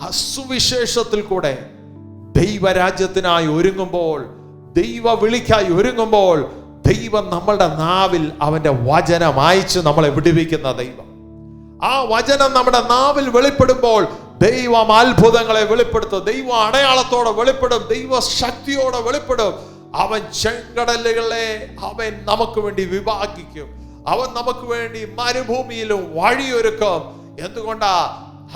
ആ സുവിശേഷത്തിൽ കൂടെ ദൈവരാജ്യത്തിനായി ഒരുങ്ങുമ്പോൾ, ദൈവ വിളിക്കായി ഒരുങ്ങുമ്പോൾ, ദൈവം നമ്മളുടെ നാവിൽ അവന്റെ വചനം അയച്ച് നമ്മളെ വിടുവിക്കുന്ന ദൈവം. ആ വചനം നമ്മുടെ നാവിൽ വെളിപ്പെടുമ്പോൾ ദൈവം അത്ഭുതങ്ങളെ വെളിപ്പെടുത്തും, ദൈവം അടയാളത്തോടെ വെളിപ്പെടും, ദൈവ ശക്തിയോടെ വെളിപ്പെടും. അവൻ ചെങ്കടലുകളെ അവൻ നമുക്ക് വേണ്ടി വിഭാഗിക്കും. അവൻ നമുക്ക് വേണ്ടി മരുഭൂമിയിലും വഴിയൊരുക്കും. എന്തുകൊണ്ടാ?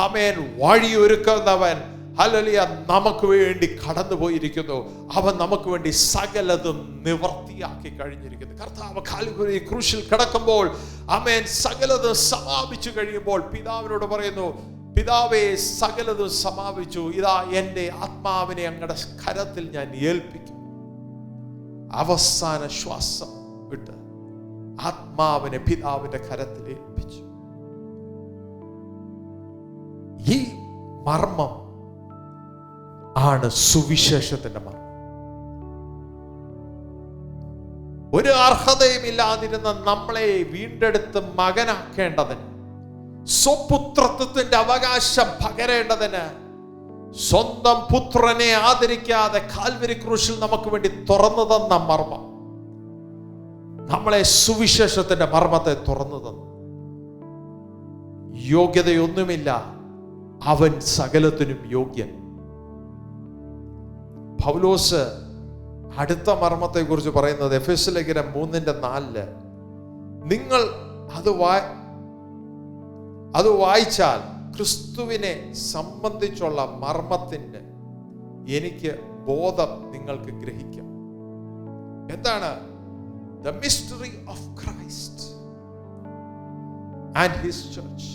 ആമേൻ വഴിയൊരുക്കുന്നവൻ ഹല്ലേലൂയ നമുക്ക് വേണ്ടി കടന്നു പോയിരിക്കുന്നു. അവൻ നമുക്ക് വേണ്ടി സകലതും നിവർത്തിയാക്കി കഴിഞ്ഞിരിക്കുന്നു. കർത്താവ് കാൽവരി ക്രൂശിൽ കിടക്കുമ്പോൾ ആമേൻ സകലതും സമാപിച്ചു കഴിയുമ്പോൾ പിതാവിനോട് പറയുന്നു, പിതാവേ സകലതും സമാപിച്ചു, ഇതാ എൻ്റെ ആത്മാവിനെ അങ്ങയുടെ കരത്തിൽ ഞാൻ ഏൽപ്പിക്കും. അവസാന ശ്വാസം വിട്ട് ആത്മാവിനെ പിതാവിന്റെ കരത്തിൽ ഏൽപ്പിച്ചു. ഈ മർമ്മം ആണ് സുവിശേഷത്തിന്റെ മർമ്മം. ഒരു അർഹതയും ഇല്ലാതിരുന്ന നമ്മളെ വീണ്ടെടുത്ത് മകനാക്കേണ്ടതിന്, സ്വപുത്രത്വത്തിന്റെ അവകാശം പകരേണ്ടതിന്, സ്വന്തം പുത്രനെ ആദരിക്കാതെ കാൽവരി ക്രൂശിൽ നമുക്ക് വേണ്ടി തുറന്നു തന്ന മർമ്മം, നമ്മളെ സുവിശേഷത്തിന്റെ മർമ്മത്തെ തുറന്നു തന്നു. യോഗ്യതയൊന്നുമില്ല, അവൻ സകലത്തിനും യോഗ്യൻ. പൗലോസ് അടുത്ത മർമ്മത്തെ കുറിച്ച് പറയുന്നത് എഫെസ്യ ലേഖനം 3:4 നിങ്ങൾ അത് വായിച്ചാൽ ക്രിസ്തുവിനെ സംബന്ധിച്ചുള്ള മർമ്മത്തിന്റെ എനിക്ക് ബോധം നിങ്ങൾക്ക് ഗ്രഹിക്കാം. എന്താണ്? The mystery of Christ and his church.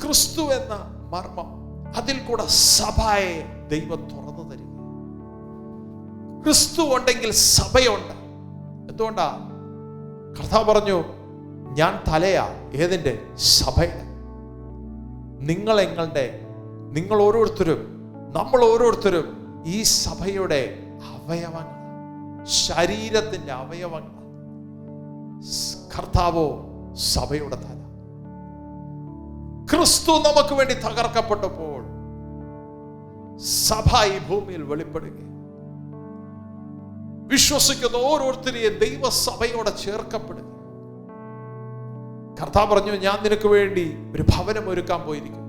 ക്രിസ്തു എന്ന മർമ്മം, അതിൽ കൂടെ സഭയെ ദൈവം തുറന്നു തരിക. ക്രിസ്തു ഉണ്ടെങ്കിൽ സഭയുണ്ട്. എന്തുകൊണ്ടാ? കർത്താവ് പറഞ്ഞു, ഞാൻ തലയാ. ഏതിന്റെ? സഭയുടെ. നിങ്ങൾ ഓരോരുത്തരും, നമ്മൾ ഓരോരുത്തരും ഈ സഭയുടെ അവയവങ്ങൾ, ശരീരത്തിന്റെ അവയവങ്ങൾ. കർത്താവോ സഭയുടെ തല. ക്രിസ്തു നമുക്ക് വേണ്ടി തകർക്കപ്പെട്ടപ്പോൾ സഭ ഈ ഭൂമിയിൽ വെളിപ്പെടുക. വിശ്വസിക്കുന്ന ഓരോരുത്തരെയും ദൈവസഭയോടെ ചേർക്കപ്പെടുക. കർത്താവ് പറഞ്ഞു, ഞാൻ നിനക്ക് വേണ്ടി ഒരു ഭവനം ഒരുക്കാൻ പോയിരിക്കും.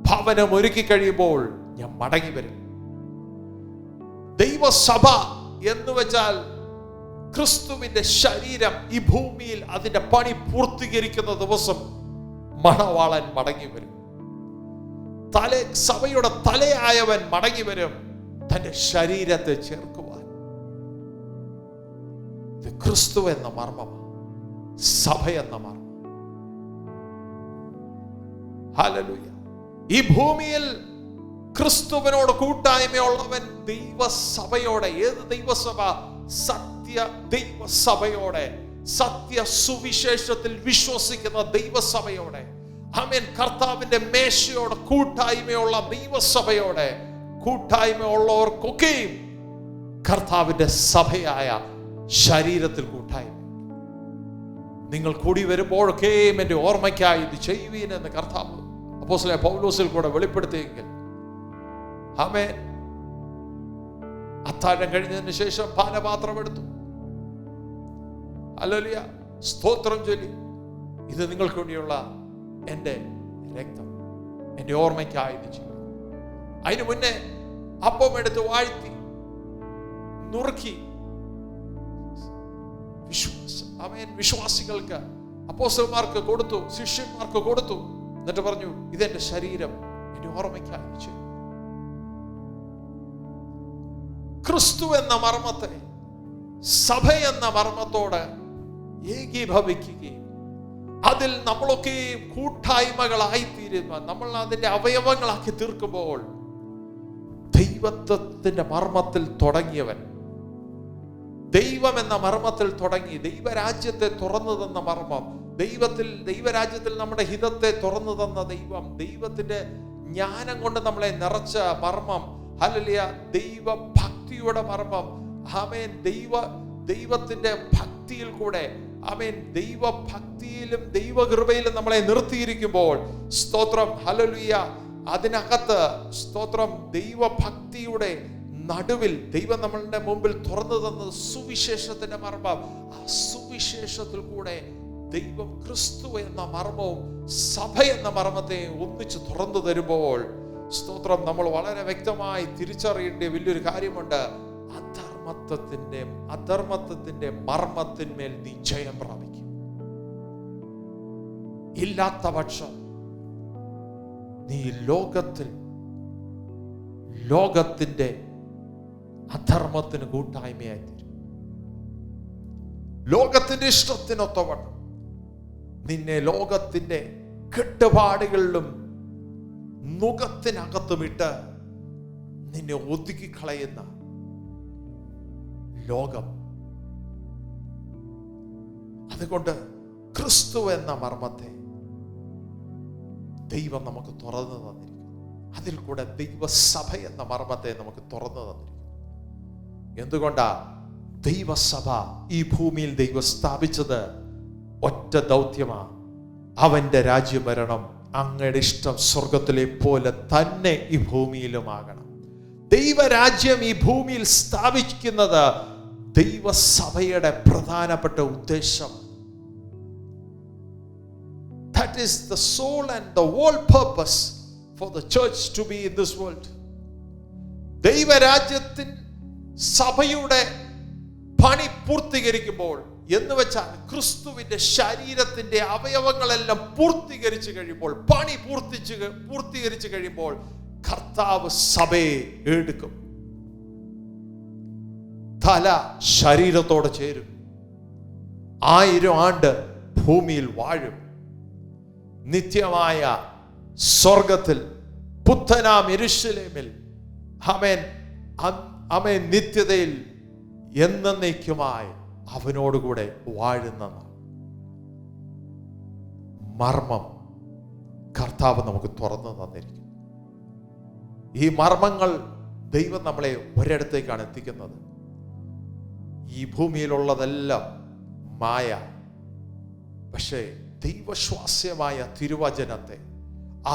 ഭവനം ഒരുക്കി കഴിയുമ്പോൾ ഞാൻ മടങ്ങി വരും. ദൈവസഭ എന്ന് വെച്ചാൽ ക്രിസ്തുവിന്റെ ശരീരം ഈ ഭൂമിയിൽ അതിന്റെ പണി പൂർത്തീകരിക്കുന്ന ദിവസം മണവാളൻ മടങ്ങി വരും. സഭയുടെ തലയായവൻ മടങ്ങി വരും തന്റെ ശരീരത്തെ ചേർക്കുവാൻ. ഇത് ക്രിസ്തു എന്ന മർമ്മമാണ്, സഭ എന്ന മർമ്മം. ഹല്ലേലൂയ. ഈ ഭൂമിയിൽ ക്രിസ്തുവിനോട് കൂട്ടായ്മയുള്ളവൻ ദൈവസഭയോടെ, ഏത് ദൈവസഭ? സത്യ ദൈവസഭയോടെ, സത്യ സുവിശേഷത്തിൽ വിശ്വസിക്കുന്ന ദൈവസഭയോടെ, ആമേൻ, കർത്താവിന്റെ മേശയോടെ കൂട്ടായ്മയുള്ള ദൈവസഭയോടെ, കൂട്ടായ്മയുള്ളവർക്കൊക്കെയും കർത്താവിന്റെ സഭയായ ശരീരത്തിൽ കൂട്ടായ്മ. നിങ്ങൾ കൂടി വരുമ്പോഴൊക്കെയും എൻ്റെ ഓർമ്മയ്ക്കായി ഇത് ചെയ്യുവീൻ എന്ന് കർത്താവ് അപ്പോസ്തലനായ പൗലോസിൽ കൂടെ വെളിപ്പെടുത്തിയെങ്കിൽ, ആമേൻ, അത്താഴം കഴിഞ്ഞതിന് ശേഷം പാനപാത്രം എടുത്തു, ഹല്ലേലൂയ, സ്തോത്രം ചൊല്ലി, ഇത് നിങ്ങൾക്ക് വേണ്ടിയുള്ള എൻ്റെ രക്തം, എൻ്റെ ഓർമ്മയ്ക്കായി ഇത് ചെയ്യും. അതിനു മുന്നേ അപ്പം എടുത്ത് വാഴ്ത്തി നുറുക്കി വിശ്വാസികൾക്ക്, അപ്പോസ്തലന്മാർക്ക് കൊടുത്തു, ശിഷ്യന്മാർക്ക് കൊടുത്തു. എന്നിട്ട് പറഞ്ഞു, ഇതെന്റെ ശരീരം, എൻ്റെ ഓർമ്മയ്ക്കായി ചെയ്യും. ക്രിസ്തു എന്ന മർമ്മത്തെ സഭ എന്ന മർമ്മത്തോട് ഏകീഭവിക്കുകയും അതിൽ നമ്മളൊക്കെ കൂട്ടായ്മകളായി തീരുന്ന, നമ്മൾ അതിന്റെ അവയവങ്ങളാക്കി തീർക്കുമ്പോൾ, ദൈവത്വത്തിന്റെ മർമ്മത്തിൽ തുടങ്ങിയവൻ, ദൈവം എന്ന മർമ്മത്തിൽ തുടങ്ങി ദൈവരാജ്യത്തെ തുറന്നു തന്ന മർമ്മം, ദൈവരാജ്യത്തിൽ നമ്മുടെ ഹിതത്തെ തുറന്നു തന്ന ദൈവം, ദൈവത്തിന്റെ ജ്ഞാനം കൊണ്ട് നമ്മളെ നിറച്ച മർമ്മം, ഹല്ലേലൂയ, ദൈവഭക്തിയുടെ മർമ്മം, ആമേൻ, ദൈവത്തിന്റെ ഭക്തിയിൽ കൂടെ, ആമേൻ, ദൈവഭക്തിയിലും ദൈവകൃപയിലും നമ്മളെ നിർത്തിയിരിക്കുമ്പോൾ, സ്തോത്രം, ഹല്ലേലൂയ, അതിനകത്ത്, സ്തോത്രം, ദൈവഭക്തിയുടെ നടുവിൽ ദൈവം നമ്മളുടെ മുമ്പിൽ തുറന്നു തന്നത് സുവിശേഷത്തിന്റെ മർമ്മം. ആ സുവിശേഷത്തിൽ കൂടെ ദൈവം ക്രിസ്തു എന്ന മർമ്മവും സഭ എന്ന മർമ്മത്തെ ഒന്നിച്ച് തുറന്നു തരുമ്പോൾ, സ്തോത്രം, നമ്മൾ വളരെ വ്യക്തമായി തിരിച്ചറിയേണ്ട വലിയൊരു കാര്യമുണ്ട്. അധർമ്മത്വത്തിന്റെ മർമ്മത്തിന്മേൽ നീ ജയം പ്രാപിക്കും. ഇല്ലാത്ത പക്ഷം നീ ലോകത്തിന്റെ അധർമ്മത്തിന് കൂട്ടായ്മയായി തീരും. ലോകത്തിന്റെ ഇഷ്ടത്തിനൊത്തവണ്ണം നിന്നെ ലോകത്തിന്റെ കെട്ടുപാടുകളിലും നുകത്തിനകത്തുമിട്ട് നിന്നെ ഒതുക്കി കളയുന്ന ലോകം. അതുകൊണ്ട് ക്രിസ്തു എന്ന മർമ്മത്തെ ദൈവം നമുക്ക് തുറന്നു തന്നിരിക്കുന്നു. അതിൽ കൂടെ ദൈവസഭ എന്ന മർമ്മത്തെ നമുക്ക് തുറന്നു തന്നിരിക്കുന്നു. എന്തുകൊണ്ടാ? ദൈവസഭ ഈ ഭൂമിയിൽ ദൈവം സ്ഥാപിച്ചത് ഒറ്റ ദൗത്യമാ. അവന്റെ രാജ്യഭരണം അങ്ങയുടെ ഇഷ്ടം സ്വർഗത്തിലെ പോലെ തന്നെ ഈ ഭൂമിയിലുമാകണം. ദൈവരാജ്യം ഈ ഭൂമിയിൽ സ്ഥാപിക്കുന്നത് ദൈവസഭയുടെ പ്രധാനപ്പെട്ട ഉദ്ദേശം. That is the soul and the whole purpose for the church to be in this world. ദൈവരാജ്യത്തിൻ സഭയുടെ പണി പൂർത്തീകരിക്കുമ്പോൾ എന്ന് വെച്ചാൽ ക്രിസ്തുവിന്റെ ശരീരത്തിന്റെ അവയവങ്ങളെല്ലാം പൂർത്തീകരിച്ചു കഴിയുമ്പോൾ, പണി പൂർത്തീകരിച്ചു കഴിയുമ്പോൾ കർത്താവ് സഭയെ എടുക്കും. തല ശരീരത്തോടെ ചേരും. 1000 ആണ്ട് ഭൂമിയിൽ വാഴും. നിത്യമായ സ്വർഗത്തിൽ പുത്തനാം യെരൂശലേമിൽ ആമേൻ നിത്യതയിൽ എന്നേക്കുമായി അവനോടുകൂടെ വാഴുന്ന മർമ്മം കർത്താവ് നമുക്ക് തുറന്നു തന്നിരിക്കുന്നു. ഈ മർമ്മങ്ങൾ ദൈവം നമ്മളെ ഒരിടത്തേക്കാണ് എത്തിക്കുന്നത്. ഈ ഭൂമിയിലുള്ളതെല്ലാം മായ. പക്ഷേ ദൈവശ്വാസ്യമായ തിരുവചനത്തെ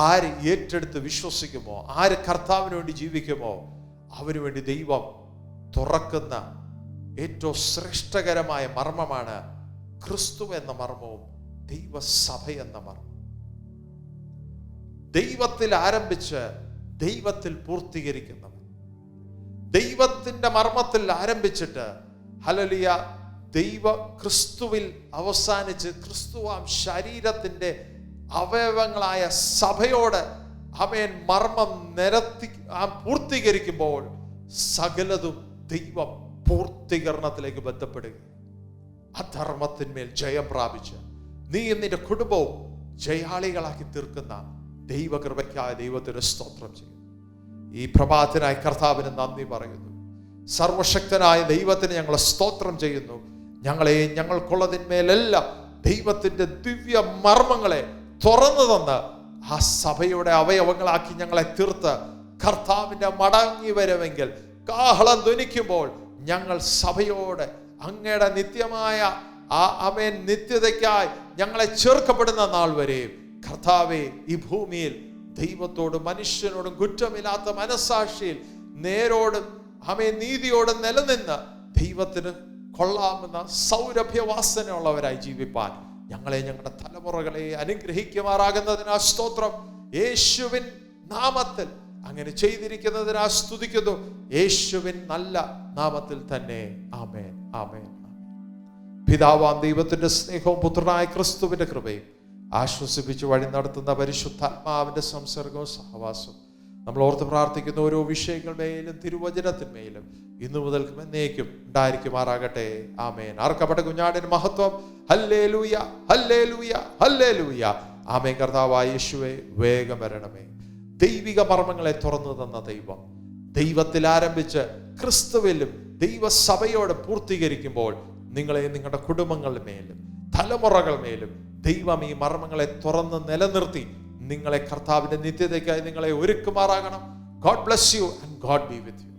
ആര് ഏറ്റെടുത്ത് വിശ്വസിക്കുമോ, ആര് കർത്താവിന് വേണ്ടി ജീവിക്കുമോ, അവന് വേണ്ടി ദൈവം തുറക്കുന്ന ഏറ്റവും ശ്രേഷ്ഠകരമായ മർമ്മമാണ് ക്രിസ്തു എന്ന മർമ്മവും ദൈവസഭ എന്ന മർമ്മം. ദൈവത്തിൽ ആരംഭിച്ച് ദൈവത്തിൽ പൂർത്തീകരിക്കുന്നവൻ, ദൈവത്തിന്റെ മർമ്മത്തിൽ ആരംഭിച്ചിട്ട് ഹല്ലേലൂയ ദൈവ ക്രിസ്തുവിൽ അവസാനിച്ച് ക്രിസ്തുവാം ശരീരത്തിന്റെ അവയവങ്ങളായ സഭയോട് മർമ്മം നിരത്തി പൂർത്തീകരിക്കുമ്പോൾ സകലതും ദൈവ പൂർത്തീകരണത്തിലേക്ക് ബന്ധപ്പെടുക. അധർമ്മത്തിന്മേൽ ജയം പ്രാപിച്ച് നീ നിന്റെ കുടുംബവും ജയാളികളാക്കി തീർക്കുന്ന ദൈവകൃപയ്ക്കായ ദൈവത്തിന് സ്തോത്രം ചെയ്യുന്നു. ഈ പ്രഭാതത്തിനായി കർത്താവിന് നന്ദി പറയുന്നു. സർവശക്തനായ ദൈവത്തിന് ഞങ്ങൾ സ്തോത്രം ചെയ്യുന്നു. ഞങ്ങൾക്കുള്ളതിന്മേലെല്ലാം ദൈവത്തിന്റെ ദിവ്യ മർമ്മങ്ങളെ തുറന്നു തന്ന് ആ സഭയുടെ അവയവങ്ങളാക്കി ഞങ്ങളെ തീർത്ത് കർത്താവിന്റെ മടങ്ങി വരുമെങ്കിൽ കാഹളം ധ്വനിക്കുമ്പോൾ ഞങ്ങൾ സഭയോട് അങ്ങയുടെ നിത്യമായ നിത്യതയ്ക്കായി ഞങ്ങളെ ചേർക്കപ്പെടുന്ന നാൾ വരെയും കർത്താവേ, ഈ ഭൂമിയിൽ ദൈവത്തോടും മനുഷ്യനോടും കുറ്റമില്ലാത്ത മനസ്സാക്ഷിയിൽ നേരോടും നീതിയോടും നിലനിന്ന് ദൈവത്തിന് കൊള്ളാമെന്ന സൗരഭ്യവാസനയുള്ളവരായി ജീവിപ്പാൻ ഞങ്ങളെ ഞങ്ങളുടെ തലമുറകളെ അനുഗ്രഹിക്കുമാറാകുന്നതിനാ സ്തോത്രം. യേശുവിൻ നാമത്തിൽ അങ്ങനെ ചെയ്തിരിക്കുന്നതിനാ സ്തുതിക്കുന്നു. യേശുവിൻ നല്ല നാമത്തിൽ തന്നെ. ആമേൻ, ആമേൻ. പിതാവാം ദൈവത്തിന്റെ സ്നേഹവും പുത്രനായ ക്രിസ്തുവിന്റെ കൃപയും ആശ്വസിപ്പിച്ച് വഴി നടത്തുന്ന പരിശുദ്ധാത്മാവിന്റെ സംസർഗവും സഹവാസവും നമ്മൾ ഓർത്ത് പ്രാർത്ഥിക്കുന്ന ഓരോ വിഷയങ്ങളുടെയും തിരുവചനത്തിന്മേലും ഇന്നു മുതൽക്കും എന്നേക്കും ഉണ്ടായിരിക്കുമാറാകട്ടെ. ആമേൻ. ആർക്കപ്പെട്ട കുഞ്ഞാടിന് മഹത്വം. Hallelujah, hallelujah, hallelujah. ആമേൻ. കർത്താവായ യേശുവേ, വേഗം വരണമേ. ദൈവിക മർമ്മങ്ങളെ തുറന്നു തന്ന ദൈവം ദൈവത്തിൽ ആരംഭിച്ച് ക്രിസ്തുവിലും ദൈവസഭയോട് പൂർത്തീകരിക്കുമ്പോൾ നിങ്ങളെ നിങ്ങളുടെ കുടുംബങ്ങളുടെ മേലും തലമുറകൾ മേലും ദൈവം ഈ മർമ്മങ്ങളെ തുറന്ന് നിലനിർത്തി നിങ്ങളെ കർത്താവിന്റെ നിത്യതയ്ക്കായി നിങ്ങളെ ഒരുക്കുമാറാകണം. God bless you and God be with U.